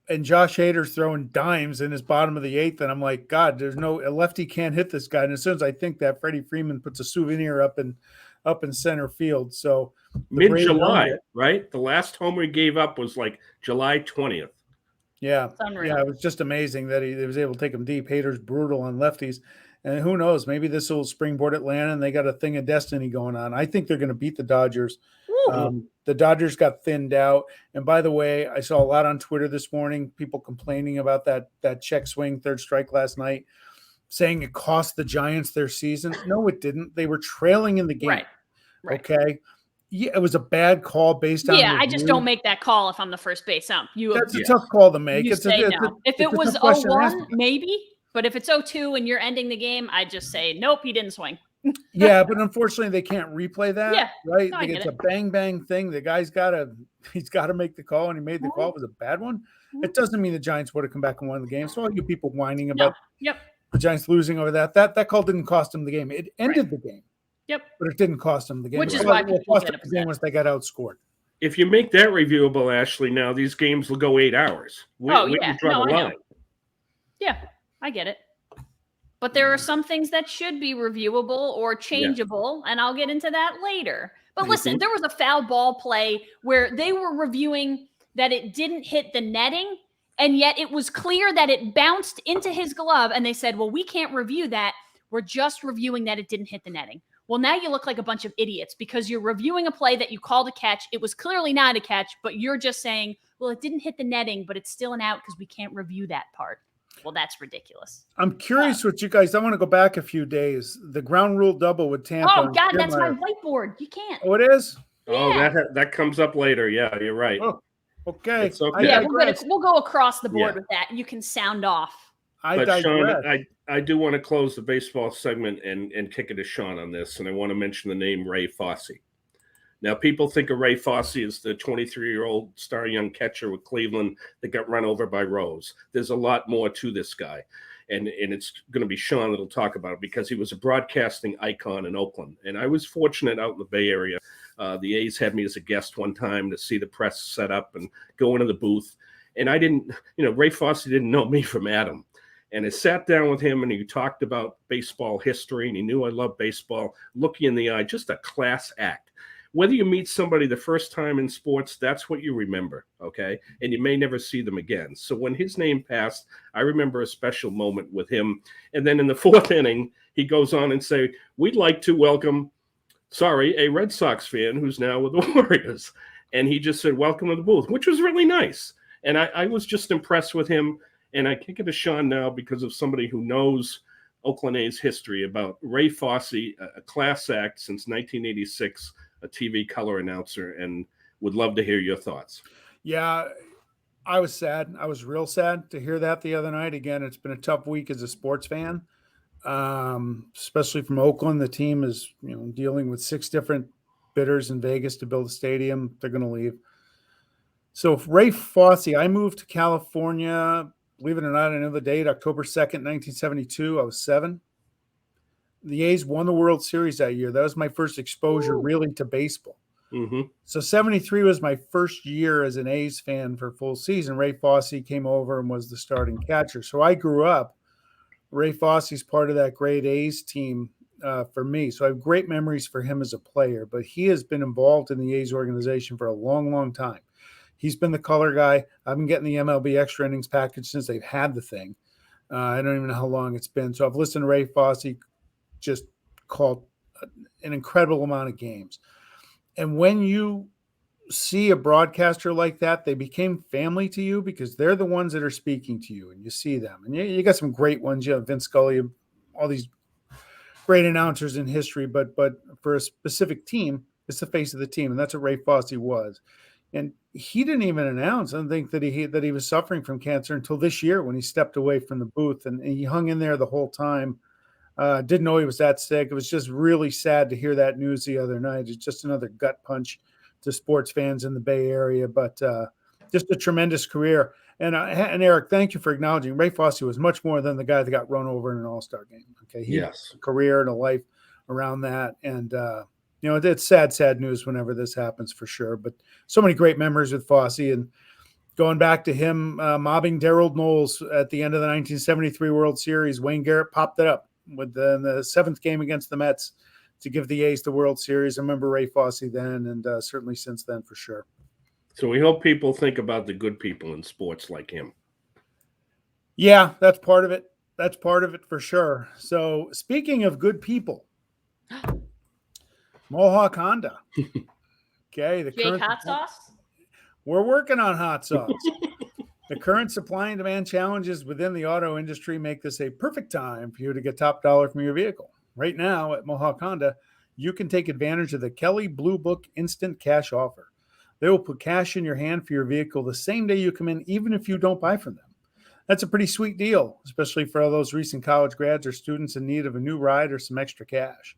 and Josh Hader's throwing dimes in his bottom of the 8th, and I'm like, God, a lefty can't hit this guy. And as soon as I think that, Freddie Freeman puts a souvenir up in center field. So mid-July, right? The last homer he gave up was like July 20th. Yeah, it was just amazing that he was able to take him deep. Hader's brutal on lefties, and who knows? Maybe this will springboard Atlanta, and they got a thing of destiny going on. I think they're going to beat the Dodgers. The Dodgers got thinned out. And by the way, I saw a lot on Twitter this morning, people complaining about that check swing, third strike last night, saying it cost the Giants their season. No, it didn't. They were trailing in the game. Right. Okay. Yeah, it was a bad call based on. Yeah, I just don't make that call if I'm the first base ump. That's a tough call to make. If it was 0-1, maybe. But if it's 0-2 and you're ending the game, I just say, nope, he didn't swing. Yeah, but unfortunately they can't replay that. Yeah, right. no, It's a bang thing. The guy's he's got to make the call, and he made the call. It was a bad one. It doesn't mean the Giants would have come back and won the game. So all you people whining about the Giants losing over that call didn't cost them the game. It ended the game. Yep. But it didn't cost them the game. Which is why it cost them the game once they got outscored. If you make that reviewable, Ashley, now these games will go 8 hours. We can draw the line. Yeah, I get it. But there are some things that should be reviewable or changeable, and I'll get into that later. But listen, there was a foul ball play where they were reviewing that it didn't hit the netting, and yet it was clear that it bounced into his glove, and they said, well, we can't review that. We're just reviewing that it didn't hit the netting. Well, now you look like a bunch of idiots because you're reviewing a play that you called a catch. It was clearly not a catch, but you're just saying, well, it didn't hit the netting, but it's still an out because we can't review that part. Well, that's ridiculous. I'm curious what you guys, I want to go back a few days. The ground rule double with Tampa. Oh, God, that's my whiteboard. You can't. Oh, it is? Oh, that comes up later. Yeah, you're right. Oh, okay. It's okay. Yeah, we'll go across the board with that. You can sound off. But Sean, I do want to close the baseball segment and kick it to Sean on this, and I want to mention the name Ray Fossey. Now, people think of Ray Fossey as the 23-year-old star young catcher with Cleveland that got run over by Rose. There's a lot more to this guy, and it's going to be Sean that'll talk about it because he was a broadcasting icon in Oakland. And I was fortunate out in the Bay Area. The A's had me as a guest one time to see the press set up and go into the booth. And I didn't, Ray Fossey didn't know me from Adam. And I sat down with him and he talked about baseball history and he knew I loved baseball. Look you in the eye, just a class act. Whether you meet somebody the first time in sports, that's what you remember, okay? And you may never see them again. So when his name passed, I remember a special moment with him. And then in the fourth inning, he goes on and say, we'd like to welcome, a Red Sox fan who's now with the Warriors. And he just said, welcome to the booth, which was really nice. And I was just impressed with him. And I kick it to Sean now because of somebody who knows Oakland A's history about Ray Fossey, a class act since 1986, a TV color announcer, and would love to hear your thoughts. Yeah, I was sad. I was real sad to hear that the other night. Again, it's been a tough week as a sports fan, especially from Oakland. The team is dealing with 6 different bidders in Vegas to build a stadium. They're going to leave. So Ray Fossey, I moved to California. Believe it or not, I know the date, October 2nd, 1972. I was 7. The A's won the World Series that year. That was my first exposure really to baseball. Mm-hmm. So 73 was my first year as an A's fan for full season. Ray Fossey came over and was the starting catcher. So I grew up. Ray Fossey's part of that great A's team for me. So I have great memories for him as a player. But he has been involved in the A's organization for a long, long time. He's been the color guy. I've been getting the MLB extra innings package since they've had the thing. I don't even know how long it's been. So I've listened to Ray Fossey just called an incredible amount of games. And when you see a broadcaster like that, they became family to you because they're the ones that are speaking to you and you see them. And you got some great ones. You have Vince Scully, all these great announcers in history, but for a specific team, it's the face of the team. And that's what Ray Fossey was. And he didn't even announce, I don't think, that he was suffering from cancer until this year when he stepped away from the booth. And he hung in there the whole time. Didn't know he was that sick. It was just really sad to hear that news the other night. It's just another gut punch to sports fans in the Bay Area, but just a tremendous career. And Eric, thank you for acknowledging Ray Fossey was much more than the guy that got run over in an All-Star game. Okay, he had a career and a life around that, and it's sad news whenever this happens for sure. But so many great memories with Fossey, and Going back to him mobbing Darrell Knowles at the end of the 1973 World Series, Wayne Garrett popped it up with the seventh game against the Mets to give the A's the World Series. I remember Ray Fossey then, and certainly since then for sure. So we hope people think about the good people in sports like him. Yeah, that's part of it. That's part of it for sure. So speaking of good people, Mohawk Honda. Okay, the Jake Hot Sauce. We're working on hot sauce. The current supply and demand challenges within the auto industry make this a perfect time for you to get top dollar from your vehicle. Right now at Mohawk Honda, you can take advantage of the Kelly Blue Book Instant Cash Offer. They will put cash in your hand for your vehicle the same day you come in, even if you don't buy from them. That's a pretty sweet deal, especially for all those recent college grads or students in need of a new ride or some extra cash.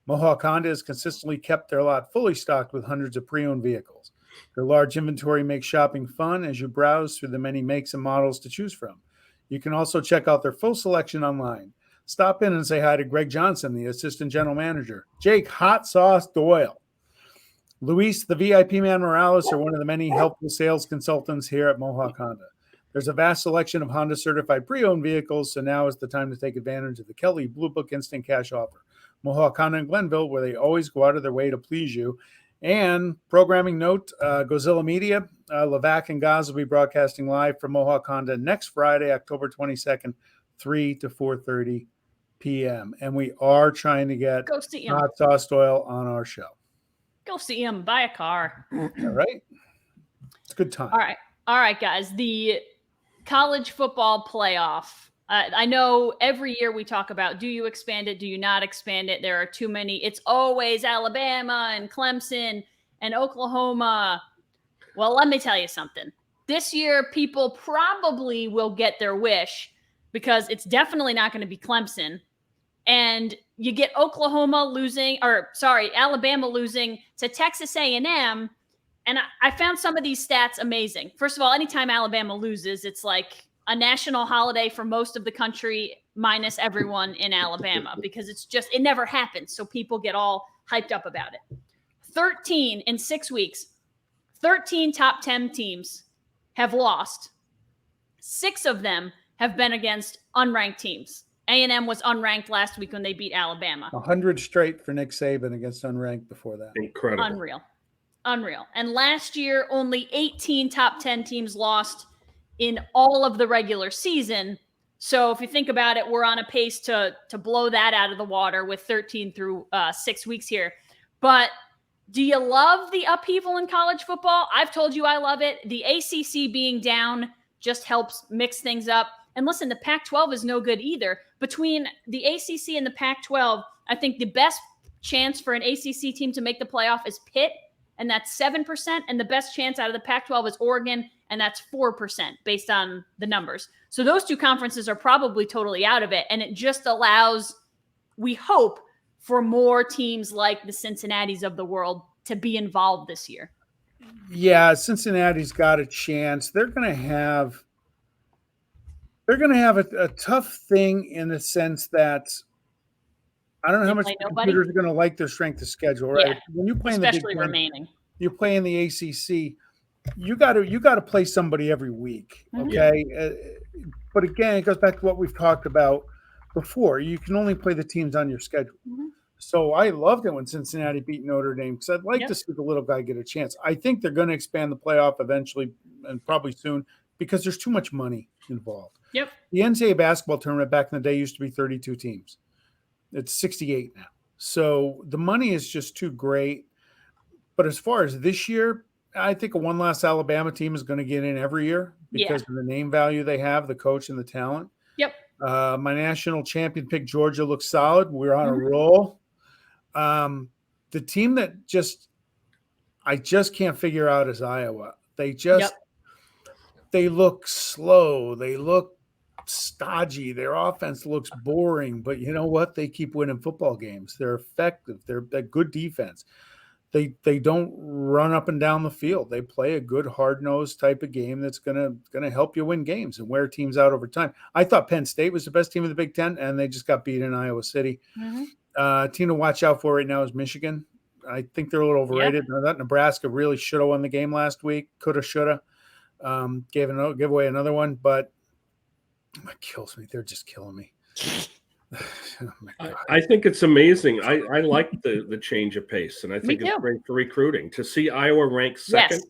Mohawk Honda has consistently kept their lot fully stocked with hundreds of pre-owned vehicles. Their large inventory makes shopping fun as you browse through the many makes and models to choose from. You can also check out their full selection online. Stop in and say hi to Greg Johnson, the assistant general manager, Jake Hot Sauce Doyle, Luis, the VIP man Morales, are one of the many helpful sales consultants here at Mohawk Honda. There's a vast selection of Honda certified pre-owned vehicles, so now is the time to take advantage of the Kelly Blue Book Instant Cash Offer. Mohawk Honda in Glenville, where they always go out of their way to please you. And programming note, Gozilla Media, Levac and Gaz will be broadcasting live from Mohawk Honda next Friday, October 22nd, 3 to 4:30 p.m. And we are trying to get Hot Sauce Doyle on our show. Go see him. Buy a car. All right. It's a good time. All right, guys. The college football playoff. I know every year we talk about, do you expand it? Do you not expand it? There are too many. It's always Alabama and Clemson and Oklahoma. Well, let me tell you something. This year, people probably will get their wish because it's definitely not going to be Clemson. And you get Alabama losing to Texas A&M. And I found some of these stats amazing. First of all, anytime Alabama loses, it's like a national holiday for most of the country, minus everyone in Alabama, because it never happens. So people get all hyped up about it. 13 in 6 weeks, 13 top 10 teams have lost. 6 of them have been against unranked teams. A&M was unranked last week when they beat Alabama. 100 straight for Nick Saban against unranked before that. Incredible. Unreal. And last year, only 18 top 10 teams lost in all of the regular season. So if you think about it, we're on a pace to blow that out of the water with 13 through 6 weeks here. But do you love the upheaval in college football? I've told you I love it. The ACC being down just helps mix things up. And listen, the Pac-12 is no good either. Between the ACC and the Pac-12, I think the best chance for an ACC team to make the playoff is Pitt, and that's 7%. And the best chance out of the Pac-12 is Oregon, and that's 4% based on the numbers. So those two conferences are probably totally out of it. And it just allows, we hope, for more teams like the Cincinnatis of the world to be involved this year. Yeah, Cincinnati's got a chance. They're going to have a tough thing in the sense that I don't know how much computers are going to like their strength of schedule, right? Yeah, when you play especially in the Big remaining. You play in the ACC, you got to play somebody every week, okay? But again, it goes back to what we've talked about before. You can only play the teams on your schedule. Mm-hmm. So I loved it when Cincinnati beat Notre Dame because I'd like to see the little guy get a chance. I think they're going to expand the playoff eventually and probably soon because there's too much money involved. Yep. The NCAA basketball tournament back in the day used to be 32 teams. It's 68 now. So the money is just too great. But as far as this year, I think a one last Alabama team is going to get in every year because of the name value they have, the coach and the talent. Yep. My national champion pick, Georgia, looks solid. We're on a roll. The team that I just can't figure out is Iowa. They look slow. They look stodgy. Their offense looks boring, but you know what? They keep winning football games. They're effective. They're good defense. They don't run up and down the field. They play a good hard-nosed type of game that's gonna help you win games and wear teams out over time. I thought Penn State was the best team in the Big Ten, and they just got beat in Iowa City. Mm-hmm. Team to watch out for right now is Michigan. I think they're a little overrated. That Nebraska really should have won the game last week. Coulda, shoulda. Give away another one, but it kills me. They're just killing me. Oh my God. I think it's amazing. I like the change of pace, and I think it's too. great for recruiting to see Iowa ranked second,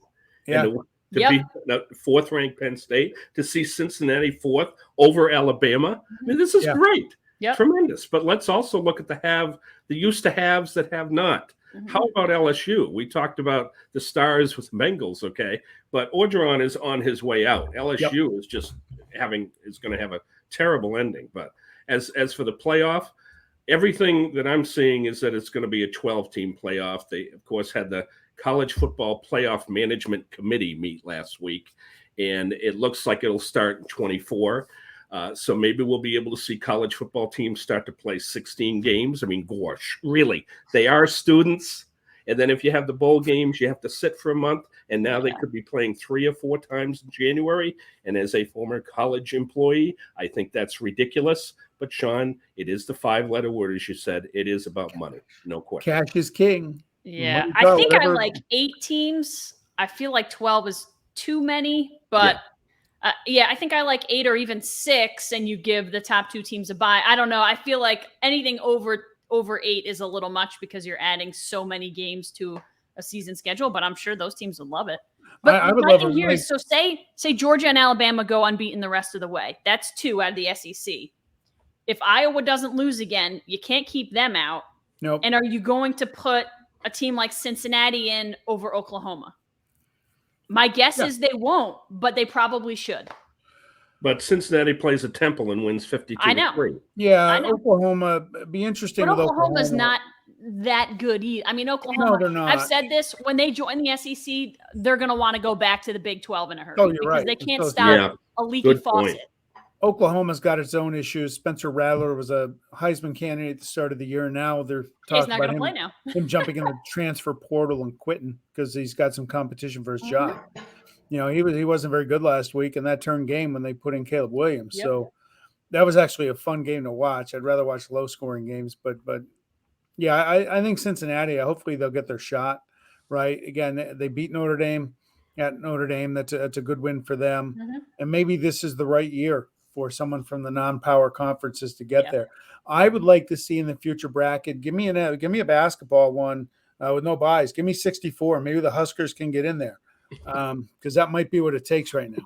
Yeah. and to be the fourth ranked Penn State, to see Cincinnati fourth over Alabama. I mean, this is great, tremendous. But let's also look at the used to haves that have not. How about LSU? We talked about the Stars with Bengals, okay, but Orgeron is on his way out. LSU is just going to have a terrible ending. But as for the playoff, everything that I'm seeing is that it's going to be a 12-team playoff. They, of course, had the College Football Playoff Management Committee meet last week, and it looks like it'll start in 24. So maybe we'll be able to see college football teams start to play 16 games. I mean, gosh, really, they are students. And then if you have the bowl games, you have to sit for a month. And now they could be playing 3 or 4 times in January. And as a former college employee, I think that's ridiculous. But Sean, it is the 5-letter word, as you said. It is about money. No question. Cash is king. Yeah. I think I like 8 teams. I feel like 12 is too many, but I think I like 8 or even 6, and you give the top 2 teams a bye. I don't know. I feel like anything over 8 is a little much because you're adding so many games to a season schedule, but I'm sure those teams would love it. But I would love it. Here is, so say Georgia and Alabama go unbeaten the rest of the way. That's 2 out of the SEC. If Iowa doesn't lose again, you can't keep them out. Nope. And are you going to put a team like Cincinnati in over Oklahoma? My guess is they won't, but they probably should. But Cincinnati plays at Temple and wins 52-3. I know. Yeah, Oklahoma be interesting. But Oklahoma's not that good either. I mean, Oklahoma. No, they're not. I've said this: when they join the SEC, they're going to want to go back to the Big 12 in a hurry because they can't stop a leaky faucet. Oklahoma's got its own issues. Spencer Rattler was a Heisman candidate at the start of the year. Now they're talking about him jumping in the transfer portal and quitting because he's got some competition for his job. You know, he wasn't very good last week, and that turned game when they put in Caleb Williams. So that was actually a fun game to watch. I'd rather watch low-scoring games, but yeah, I think Cincinnati. Hopefully they'll get their shot. Right? Again, they beat Notre Dame at Notre Dame. That's a good win for them, and maybe this is the right year for someone from the non-power conferences to get there. I would like to see in the future bracket. Give me a basketball one with no buys. Give me 64. Maybe the Huskers can get in there because that might be what it takes right now.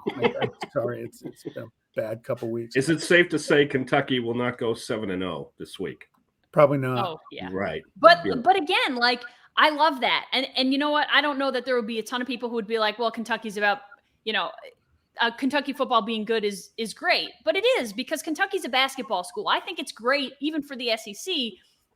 I'm sorry, it's been a bad couple weeks. Is it safe to say Kentucky will not go 7-0 this week? Probably not. Oh yeah, right. But again, like I love that, and you know what? I don't know that there would be a ton of people who would be like, well, Kentucky's about Kentucky football being good is great, but it is because Kentucky's a basketball school. I think it's great, even for the SEC,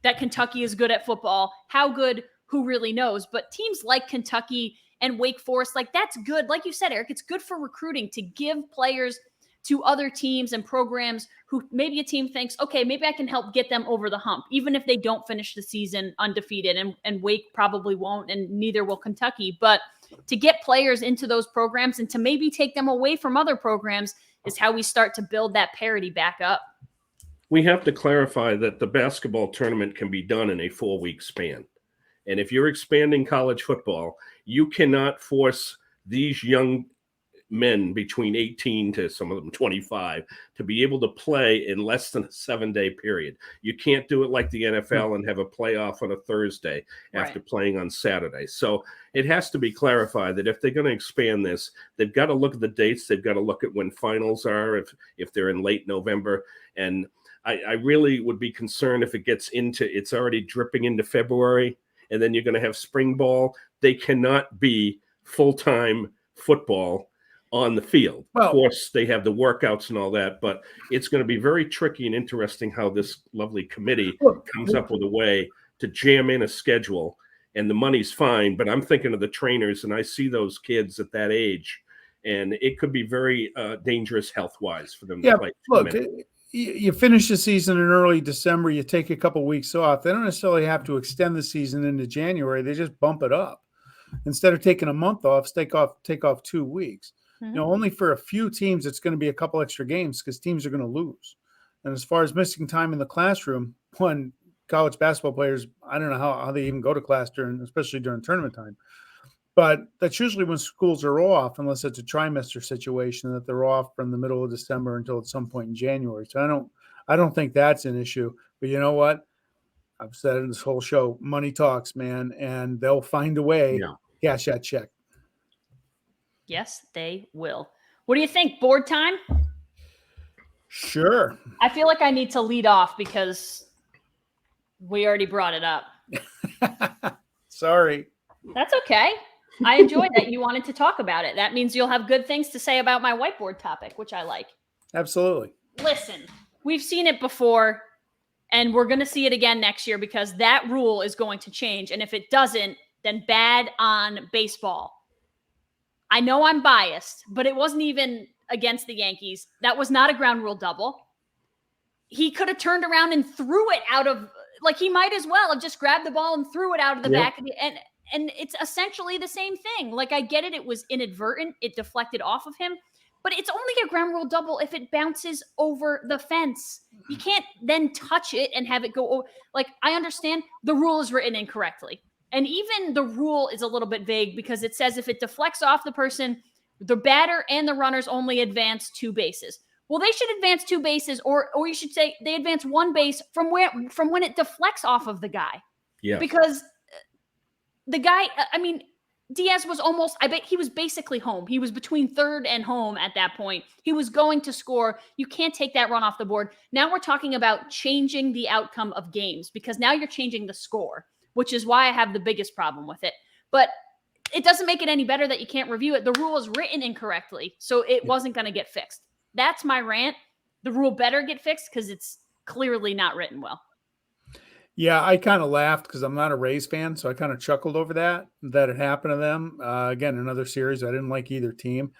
that Kentucky is good at football. How good, who really knows? But teams like Kentucky and Wake Forest, like that's good. Like you said, Eric, it's good for recruiting to give players to other teams and programs who maybe a team thinks, okay, maybe I can help get them over the hump, even if they don't finish the season undefeated. And Wake probably won't, and neither will Kentucky. But to get players into those programs and to maybe take them away from other programs is how we start to build that parity back up. We have to clarify that the basketball tournament can be done in a 4-week span. And if you're expanding college football, you cannot force these young men between 18 to some of them 25 to be able to play in less than a 7-day period. You can't do it like the NFL and have a playoff on a Thursday after playing on Saturday. So it has to be clarified that if they're going to expand this, they've got to look at the dates. They've got to look at when finals are, if they're in late November. And I really would be concerned if it gets it's already dripping into February, and then you're going to have spring ball. They cannot be full-time football on the field. Of course, they have the workouts and all that, but it's going to be very tricky and interesting how this lovely committee comes up with a way to jam in a schedule. And the money's fine, but I'm thinking of the trainers, and I see those kids at that age, and it could be very dangerous health-wise for them to play. Look, you finish the season in early December, you take a couple weeks off. They don't necessarily have to extend the season into January. They just bump it up. Instead of taking a month off, take off 2 weeks. You know, only for a few teams, it's going to be a couple extra games because teams are going to lose. And as far as missing time in the classroom, college basketball players, I don't know how they even go to class especially during tournament time. But that's usually when schools are off, unless it's a trimester situation that they're off from the middle of December until at some point in January. So I don't think that's an issue. But you know what? I've said it in this whole show, money talks, man, and they'll find a way. Yeah. Cash that check. Yes, they will. What do you think? Board time? Sure. I feel like I need to lead off because we already brought it up. Sorry. That's okay. I enjoyed that you wanted to talk about it. That means you'll have good things to say about my whiteboard topic, which I like. Absolutely. Listen, we've seen it before, and we're going to see it again next year because that rule is going to change. And if it doesn't, then bad on baseball. I know I'm biased, but it wasn't even against the Yankees. That was not a ground rule double. He could have turned around and threw it out of, like he might as well have just grabbed the ball and threw it out of the back of the, and it's essentially the same thing. Like I get it. It was inadvertent. It deflected off of him, but it's only a ground rule double if it bounces over the fence. You can't then touch it and have it go over. Like I understand the rule is written incorrectly. And even the rule is a little bit vague because it says if it deflects off the person, the batter and the runners only advance 2 bases. Well, they should advance 2 bases, or you should say they advance 1 base from when it deflects off of the guy. Yeah. Because the guy, I mean, Diaz was almost, I bet he was basically home. He was between third and home at that point. He was going to score. You can't take that run off the board. Now we're talking about changing the outcome of games because now you're changing the score, which is why I have the biggest problem with it. But it doesn't make it any better that you can't review it. The rule is written incorrectly, so it wasn't going to get fixed. That's my rant. The rule better get fixed because it's clearly not written well. Yeah, I kind of laughed because I'm not a Rays fan, so I kind of chuckled over that it happened to them. Again, another series. I didn't like either team.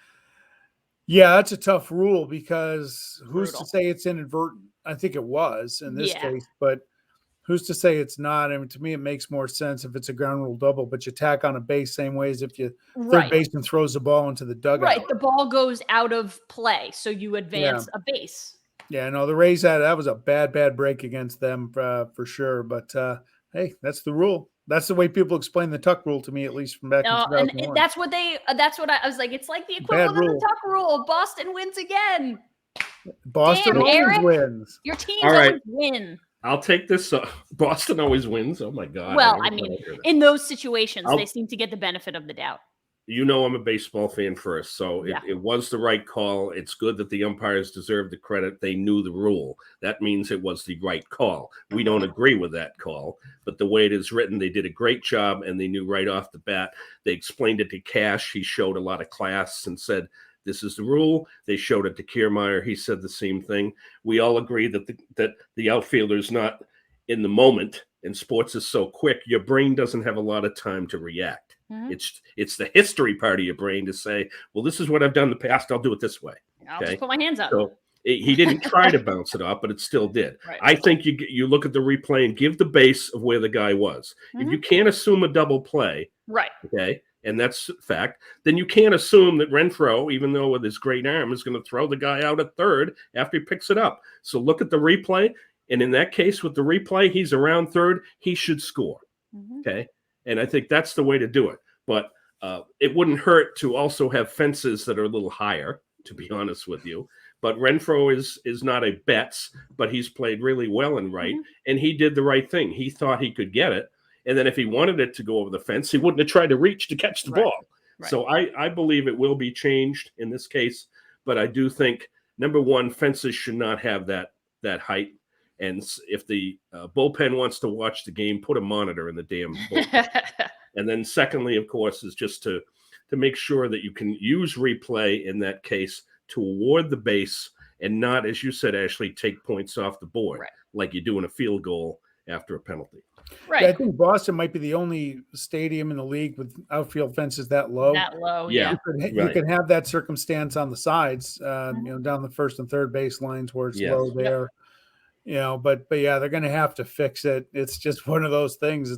Yeah, that's a tough rule because who's to say it's inadvertent? I think it was in this case, but who's to say it's not? I mean, to me, it makes more sense if it's a ground rule double, but you tack on a base same way as if you third baseman throws the ball into the dugout. Right, the ball goes out of play, so you advance a base. Yeah, no, the Rays that was a bad break against them for sure. But hey, that's the rule. That's the way people explain the Tuck rule to me, at least from back in 2001. And that's what I was like. It's like the equivalent of the Tuck rule. Boston wins again. Boston always wins. Your teams always win. I'll take this. Boston always wins. Oh my God. Well, I mean, in those situations, they seem to get the benefit of the doubt. You know, I'm a baseball fan first, so it was the right call. It's good that the umpires deserve the credit. They knew the rule. That means it was the right call. We don't agree with that call, but the way it is written, they did a great job, and they knew right off the bat. They explained it to Cash. He showed a lot of class and said, this is the rule. They showed it to Kiermaier. He said the same thing. We all agree that the outfielder is not in the moment, and sports is so quick, your brain doesn't have a lot of time to react. Mm-hmm. It's the history part of your brain to say, well, this is what I've done in the past. I'll do it this way. I'll just put my hands up. So he didn't try to bounce it off, but it still did. Right. I think you look at the replay and give the base of where the guy was. Mm-hmm. If you can't assume a double play, okay, and that's a fact, then you can't assume that Renfroe, even though with his great arm, is going to throw the guy out at third after he picks it up. So look at the replay, and in that case, with the replay, he's around third. He should score, okay? And I think that's the way to do it. But it wouldn't hurt to also have fences that are a little higher, to be honest with you. But Renfroe is not a Betts, but he's played really well and right, and he did the right thing. He thought he could get it, and then if he wanted it to go over the fence, he wouldn't have tried to reach to catch the ball. Right. So I believe it will be changed in this case, but I do think, number one, fences should not have that height. And if the bullpen wants to watch the game, put a monitor in the damn bullpen. And then secondly, of course, is just to make sure that you can use replay in that case to award the base and not, as you said, Ashley, take points off the board like you do in a field goal after a penalty. Right. Yeah, I think Boston might be the only stadium in the league with outfield fences that low. That low, yeah. You can have that circumstance on the sides, down the first and third base lines where it's low there. Yep. But yeah, they're going to have to fix it. It's just one of those things.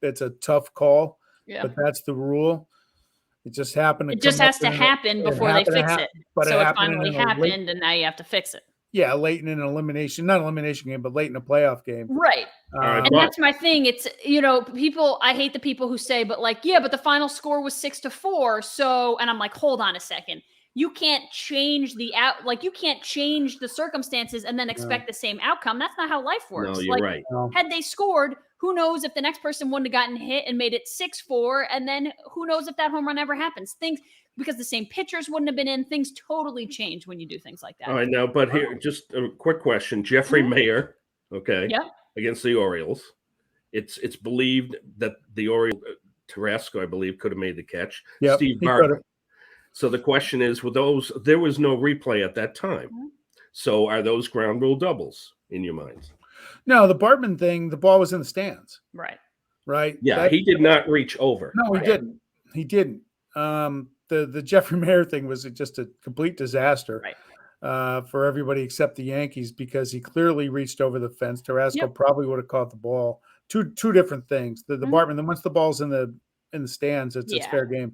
It's a tough call, but that's the rule. It just happened. It just has to happen before they fix it. So it finally happened, and now you have to fix it. Yeah, late in an elimination, not elimination game, but late in a playoff game. Right. And that's my thing. It's, I hate the people who say, but like, yeah, but the final score was 6-4. So, and I'm like, hold on a second. You can't change you can't change the circumstances and then expect the same outcome. That's not how life works. No, you're right. Had they scored, who knows if the next person wouldn't have gotten hit and made it 6-4. And then who knows if that home run ever happens. Because the same pitchers wouldn't have been in, things totally change when you do things like that. I know, but here, just a quick question. Jeffrey Mayer, against the Orioles. It's believed that the Orioles, Tarasco, I believe, could have made the catch. Yep, Steve Bartman. So the question is, there was no replay at that time. Mm-hmm. So are those ground rule doubles in your minds? No, the Bartman thing, the ball was in the stands. Right. Yeah, he did not reach over. No, he didn't. The Jeffrey Mayer thing was just a complete disaster for everybody except the Yankees, because he clearly reached over the fence. Tarasco probably would have caught the ball. Two different things. The Bartman, then once the ball's in the stands, it's fair game.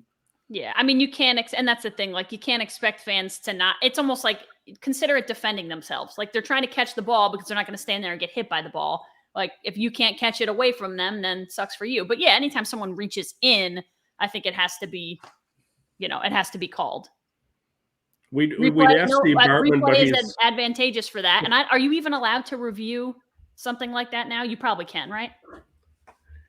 Yeah, I mean, you can't, and that's the thing. Like, you can't expect fans to not. It's almost like, consider it defending themselves. Like, they're trying to catch the ball because they're not going to stand there and get hit by the ball. Like, if you can't catch it away from them, then sucks for you. But yeah, anytime someone reaches in, I think it has to be, it has to be called. We'd ask Steve Bartman, but is advantageous for that. And are you even allowed to review something like that now? You probably can, right?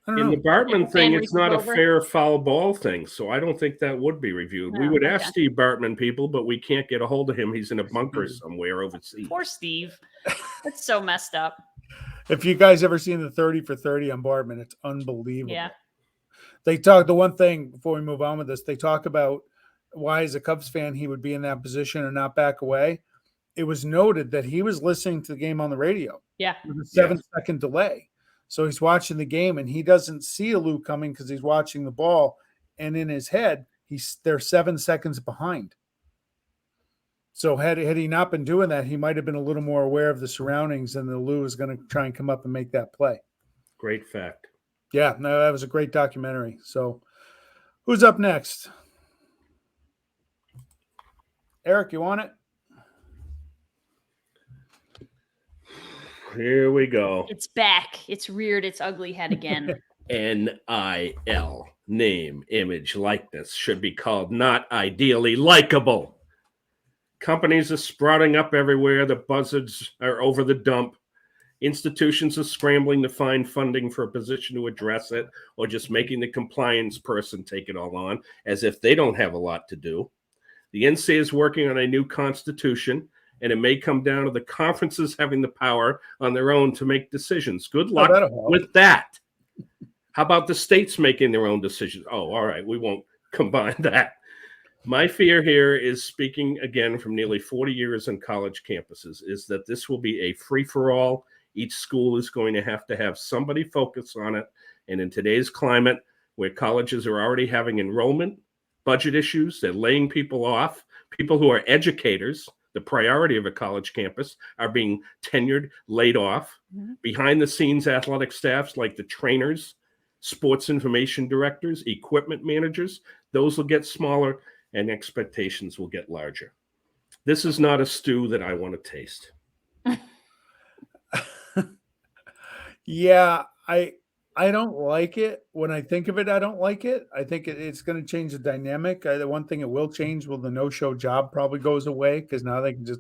In the Bartman thing, it's not a fair foul ball thing, so I don't think that would be reviewed. We would ask Steve Bartman people, but we can't get a hold of him. He's in a bunker somewhere overseas. Poor Steve. That's so messed up. If you guys ever seen the 30 for 30 on Bartman, it's unbelievable. Yeah. They talk, the one thing before we move on with this, they talk about why, as a Cubs fan, he would be in that position and not back away. It was noted that he was listening to the game on the radio. Yeah. With a 7-second delay. So he's watching the game and he doesn't see a loop coming because he's watching the ball. And in his head, they're 7 seconds behind. So had he not been doing that, he might have been a little more aware of the surroundings, and the Lou is going to try and come up and make that play. Great fact. Yeah, no, that was a great documentary. So who's up next? Eric, you want it? Here we go. It's back. It's reared its ugly head again. NIL, name, image, likeness, should be called not ideally likable. Companies are sprouting up everywhere. The buzzards are over the dump. Institutions are scrambling to find funding for a position to address it, or just making the compliance person take it all on, as if they don't have a lot to do. The NCAA is working on a new constitution, and it may come down to the conferences having the power on their own to make decisions. Good luck with that. How about the states making their own decisions? Oh, all right. We won't combine that. My fear here is, speaking again from nearly 40 years on college campuses, is that this will be a free-for-all. Each school is going to have somebody focus on it. And in today's climate, where colleges are already having enrollment, budget issues, they're laying people off. People who are educators, the priority of a college campus, are being tenured, laid off. Mm-hmm. Behind the scenes athletic staffs like the trainers, sports information directors, equipment managers, those will get smaller and expectations will get larger. This is not a stew that I want to taste. Yeah, I don't like it. When I think of it, I don't like it. I think it's going to change the dynamic. The one thing it will change, the no-show job probably goes away, because now they can just,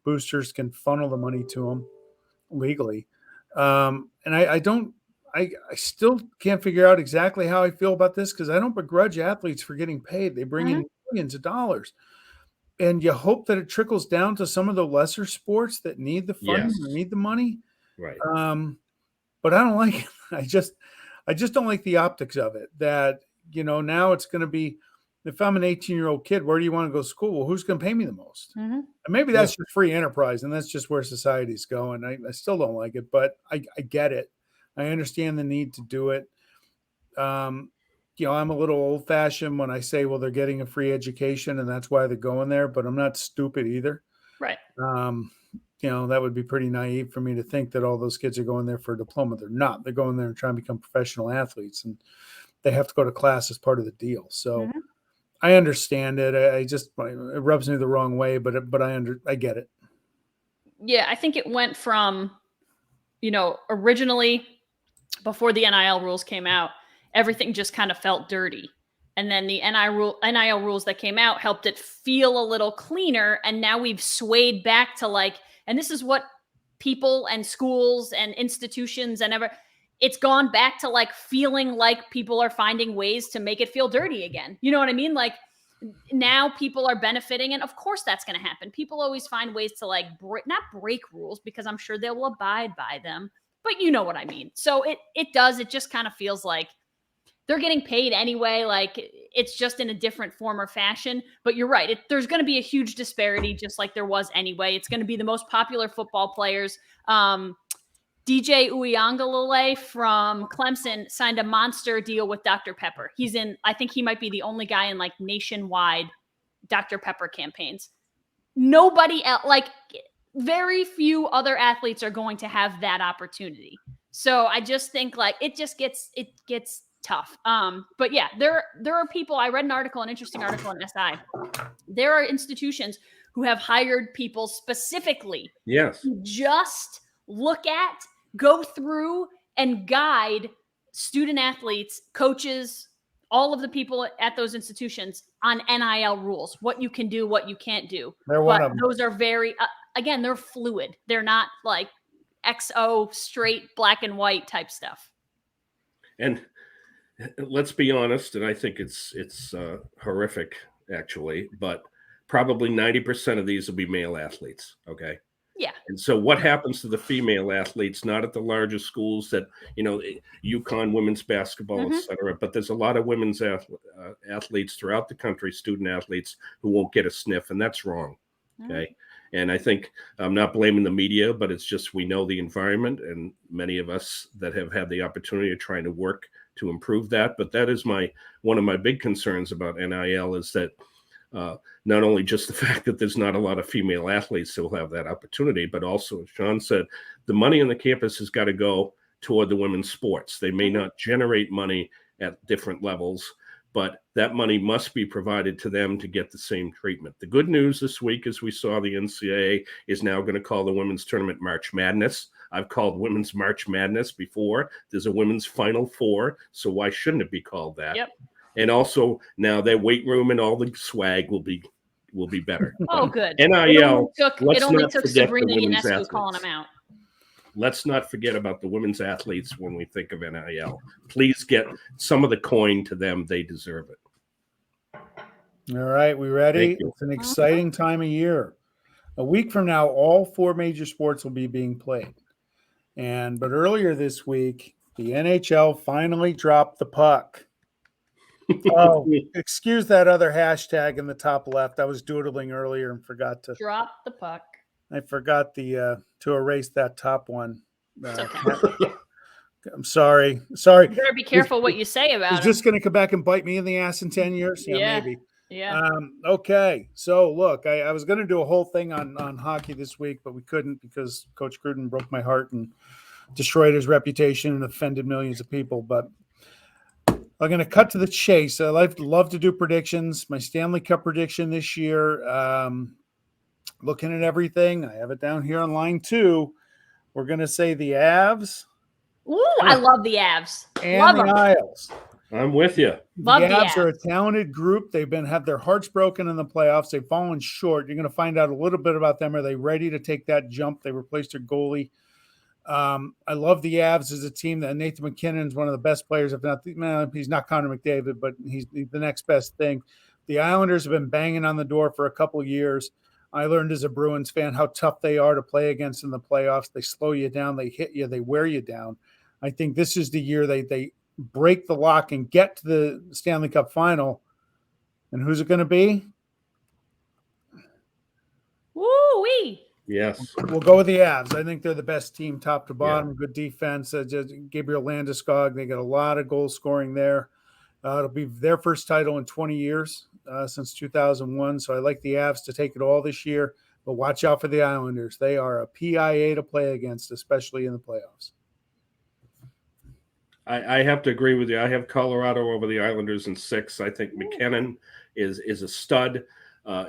boosters can funnel the money to them legally. And I still can't figure out exactly how I feel about this, because I don't begrudge athletes for getting paid. They bring in millions of dollars. And you hope that it trickles down to some of the lesser sports that need the funding, or need the money. Right. But I don't like it. I just don't like the optics of it, that, now it's going to be, if I'm an 18-year-old kid, where do you want to go to school? Well, who's going to pay me the most? Mm-hmm. And maybe that's just free enterprise, and that's just where society's going. I still don't like it, but I get it. I understand the need to do it. I'm a little old-fashioned when I say, well, they're getting a free education and that's why they're going there, but I'm not stupid either. Right. That would be pretty naive for me to think that all those kids are going there for a diploma. They're not. They're going there and trying to become professional athletes, and they have to go to class as part of the deal. So I understand it. It rubs me the wrong way, but I get it. Yeah, I think it went from, originally before the NIL rules came out, everything just kind of felt dirty. And then the NIL rules that came out helped it feel a little cleaner. And now we've swayed back to and this is what people and schools and institutions it's gone back to feeling like people are finding ways to make it feel dirty again. You know what I mean? Now people are benefiting, and of course that's going to happen. People always find ways to not break rules, because I'm sure they will abide by them, but you know what I mean. So it just kind of feels like they're getting paid anyway. It's just in a different form or fashion, but you're right. There's going to be a huge disparity, just like there was anyway. It's going to be the most popular football players. DJ Uiagalelei from Clemson signed a monster deal with Dr. Pepper. I think he might be the only guy in nationwide Dr. Pepper campaigns. Nobody else, very few other athletes are going to have that opportunity. So I just think it gets tough. But yeah, there are people. I read an interesting article in SI. There are institutions who have hired people specifically. Yes. To just look at, go through, and guide student athletes, coaches, all of the people at those institutions on NIL rules, what you can do, what you can't do. Those are very, again, they're fluid. They're not XO straight black and white type stuff. And let's be honest, and I think it's horrific actually, but probably 90% of these will be male athletes. Okay. Yeah. And so what happens to the female athletes, not at the larger schools that, UConn women's basketball, et cetera, but there's a lot of women's athletes throughout the country, student athletes, who won't get a sniff, and that's wrong. Okay. And I think I'm not blaming the media, but it's just, we know the environment, and many of us that have had the opportunity of trying to work to improve that. But that is one of my big concerns about NIL, is that not only just the fact that there's not a lot of female athletes who will have that opportunity, but also, as John said, the money on the campus has got to go toward the women's sports. They may not generate money at different levels, but that money must be provided to them to get the same treatment. The good news this week, as we saw, the NCAA is now going to call the women's tournament March Madness. I've called women's March Madness before. There's a women's Final Four, so why shouldn't it be called that? Yep. And also now their weight room and all the swag will be better. Oh, good. NIL. It only took Sabrina Ionescu calling them out. Let's not forget about the women's athletes when we think of NIL. Please get some of the coin to them. They deserve it. All right, we ready? It's an exciting time of year. A week from now, all 4 major sports will be being played. But earlier this week, the NHL finally dropped the puck. Oh, excuse that other hashtag in the top left. I was doodling earlier and forgot to drop the puck. I forgot to erase that top one. Okay. I'm sorry. You better be careful what you say about it. Is this going to come back and bite me in the ass in 10 years? Yeah, maybe. Yeah. Okay. So look, I was going to do a whole thing on hockey this week, but we couldn't because Coach Gruden broke my heart and destroyed his reputation and offended millions of people. But I'm going to cut to the chase. I love to do predictions. My Stanley Cup prediction this year, looking at everything, I have it down here on line 2. We're going to say the Avs. Ooh, I love the Avs. And love the them. Isles. I'm with you. The Avs are a talented group. They've had their hearts broken in the playoffs. They've fallen short. You're going to find out a little bit about them. Are they ready to take that jump? They replaced their goalie. I love the Avs as a team. That Nathan McKinnon is one of the best players. If not, he's not Connor McDavid, but he's the next best thing. The Islanders have been banging on the door for a couple of years. I learned as a Bruins fan how tough they are to play against in the playoffs. They slow you down. They hit you. They wear you down. I think this is the year they break the lock and get to the Stanley Cup final. And who's it going to be? Woo-wee. Yes. We'll go with the Avs. I think they're the best team top to bottom. Yeah. Good defense. Gabriel Landeskog, they got a lot of goal scoring there. It'll be their first title in 20 years since 2001. So I like the Avs to take it all this year. But watch out for the Islanders. They are a PIA to play against, especially in the playoffs. I have to agree with you. I have Colorado over the Islanders in 6. I think McKinnon is a stud.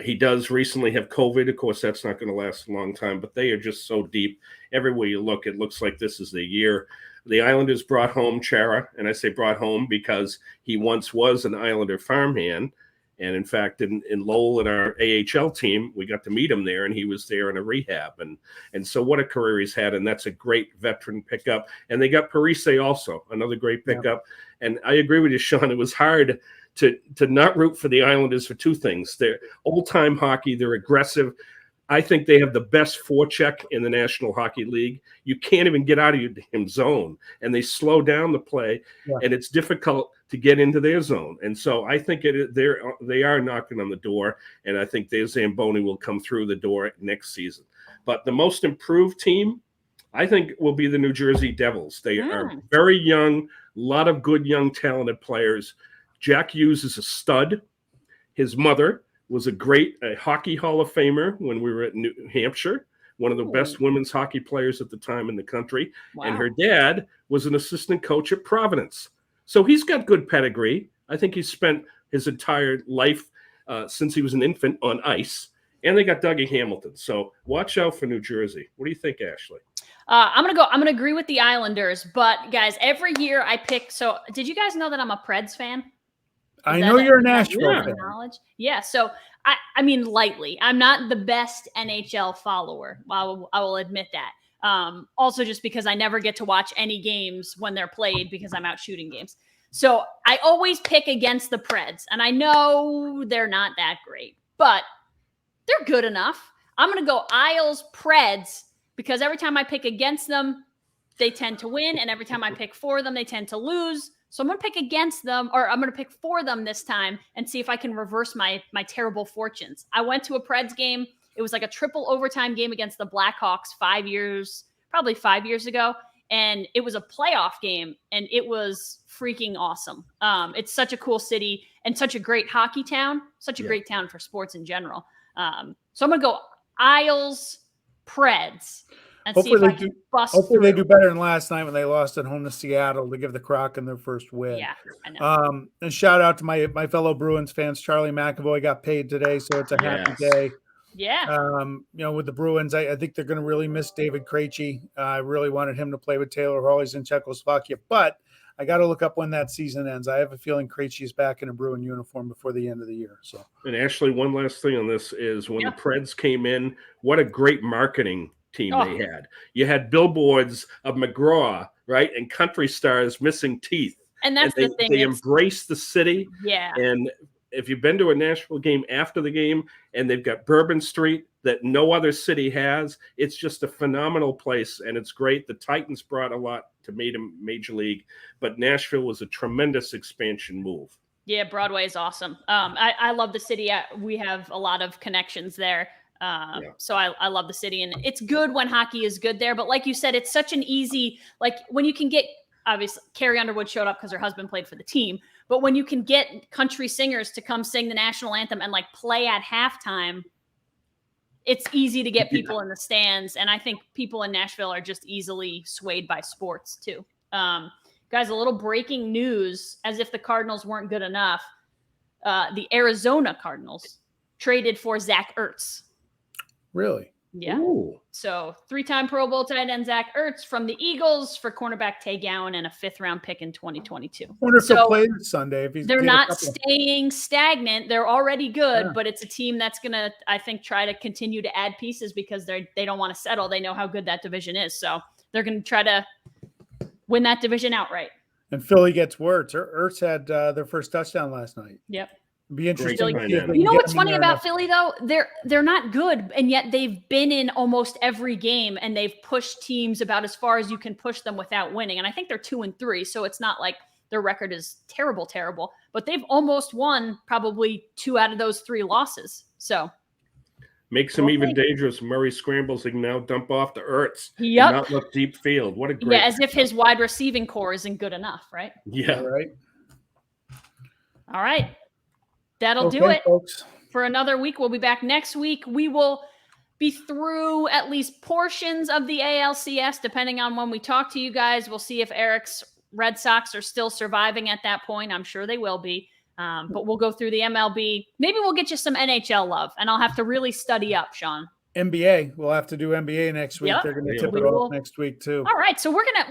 He does recently have COVID. Of course, that's not going to last a long time, but they are just so deep. Everywhere you look, it looks like this is the year. The Islanders brought home Chara, and I say brought home because he once was an Islander farmhand. And in fact, in Lowell, in our AHL team, we got to meet him there, and he was there in a rehab. And so what a career he's had, and that's a great veteran pickup. And they got Parise also, another great pickup. Yeah. And I agree with you, Sean. It was hard to not root for the Islanders for two things. They're old-time hockey. They're aggressive. I think they have the best forecheck in the National Hockey League. You can't even get out of your zone, and they slow down the play, and it's difficult to get into their zone. And so I think they are knocking on the door, and I think their Zamboni will come through the door next season. But the most improved team, I think, will be the New Jersey Devils. They are very young, a lot of good, young, talented players. Jack Hughes is a stud. His mother was a hockey Hall of Famer when we were at New Hampshire, one of the best women's hockey players at the time in the country. Wow. And her dad was an assistant coach at Providence. So he's got good pedigree. I think he's spent his entire life since he was an infant on ice. And they got Dougie Hamilton. So watch out for New Jersey. What do you think, Ashley? I'm gonna agree with the Islanders, but guys, every year I pick. So did you guys know that I'm a Preds fan? I know you're a Nashville fan. Yeah, so I mean lightly. I'm not the best NHL follower. I will admit that. Also, just because I never get to watch any games when they're played because I'm out shooting games. So I always pick against the Preds, and I know they're not that great, but they're good enough. I'm going to go Isles Preds because every time I pick against them, they tend to win, and every time I pick for them, they tend to lose. So I'm going to pick against them, or I'm going to pick for them this time and see if I can reverse my terrible fortunes. I went to a Preds game. It was like a triple overtime game against the Blackhawks probably 5 years ago. And it was a playoff game, and it was freaking awesome. It's such a cool city and such a great hockey town, such a great town for sports in general. So I'm going to go Isles Preds. And hopefully see if I can bust hopefully through. they do better than last night when they lost at home to Seattle to give the Kraken their first win. Yeah, I know. And shout out to my fellow Bruins fans. Charlie McAvoy got paid today, so it's a happy day. Yeah. With the Bruins, I think they're going to really miss David Krejci. I really wanted him to play with Taylor Hall. He's in Czechoslovakia, but I got to look up when that season ends. I have a feeling Krejci is back in a Bruin uniform before the end of the year. So, and Ashley, one last thing on this is when the Preds came in, what a great marketing team they had. You had billboards of McGraw, right, and country stars missing teeth. And that's the thing. They embraced the city. Yeah. And if you've been to a Nashville game after the game, and they've got Bourbon Street that no other city has, it's just a phenomenal place, and it's great. The Titans brought a lot to Major League, but Nashville was a tremendous expansion move. Yeah, Broadway is awesome. I love the city. We have a lot of connections there. So I love the city, and it's good when hockey is good there. But like you said, it's such an easy, like when you can get, obviously Carrie Underwood showed up because her husband played for the team, but when you can get country singers to come sing the national anthem and like play at halftime, it's easy to get people in the stands. And I think people in Nashville are just easily swayed by sports too. Guys, a little breaking news, as if the Cardinals weren't good enough. The Arizona Cardinals traded for Zach Ertz. Really? Yeah. Ooh. So 3-time Pro Bowl tight end Zach Ertz from the Eagles for cornerback Tay Gowan and a 5th-round pick in 2022. I wonder if he'll play this Sunday. They're not staying stagnant. They're already good, but it's a team that's going to, I think, try to continue to add pieces because they don't want to settle. They know how good that division is. So they're going to try to win that division outright. And Philly gets Ertz. Ertz had their first touchdown last night. Yep. Be interesting. You know what's funny about Philly though? They're not good, and yet they've been in almost every game, and they've pushed teams about as far as you can push them without winning. And I think they're 2-3, so it's not like their record is terrible, but they've almost won probably 2 out of those 3 losses. So makes him even dangerous. Murray scrambles, he can now dump off to Ertz. Yep. And not look deep field. What a great as if his wide receiving core isn't good enough, right? Yeah. Right. All right. That'll do it, folks. For another week. We'll be back next week. We will be through at least portions of the ALCS, depending on when we talk to you guys. We'll see if Eric's Red Sox are still surviving at that point. I'm sure they will be. But we'll go through the MLB. Maybe we'll get you some NHL love, and I'll have to really study up, Sean. NBA. We'll have to do NBA next week. Yep. They're going to tip it off next week too. All right, so we're gonna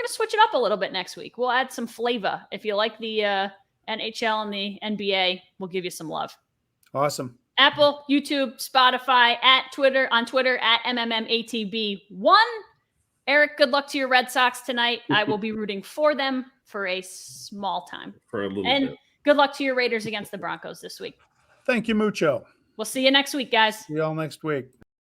switch it up a little bit next week. We'll add some flavor. If you like the NHL and the NBA, we'll give you some love. Awesome. Apple, YouTube, Spotify, on Twitter at MMMATB1. Eric, good luck to your Red Sox tonight. I will be rooting for them for a small time. For a little bit. Good luck to your Raiders against the Broncos this week. Thank you, mucho. We'll see you next week, guys. See y'all next week.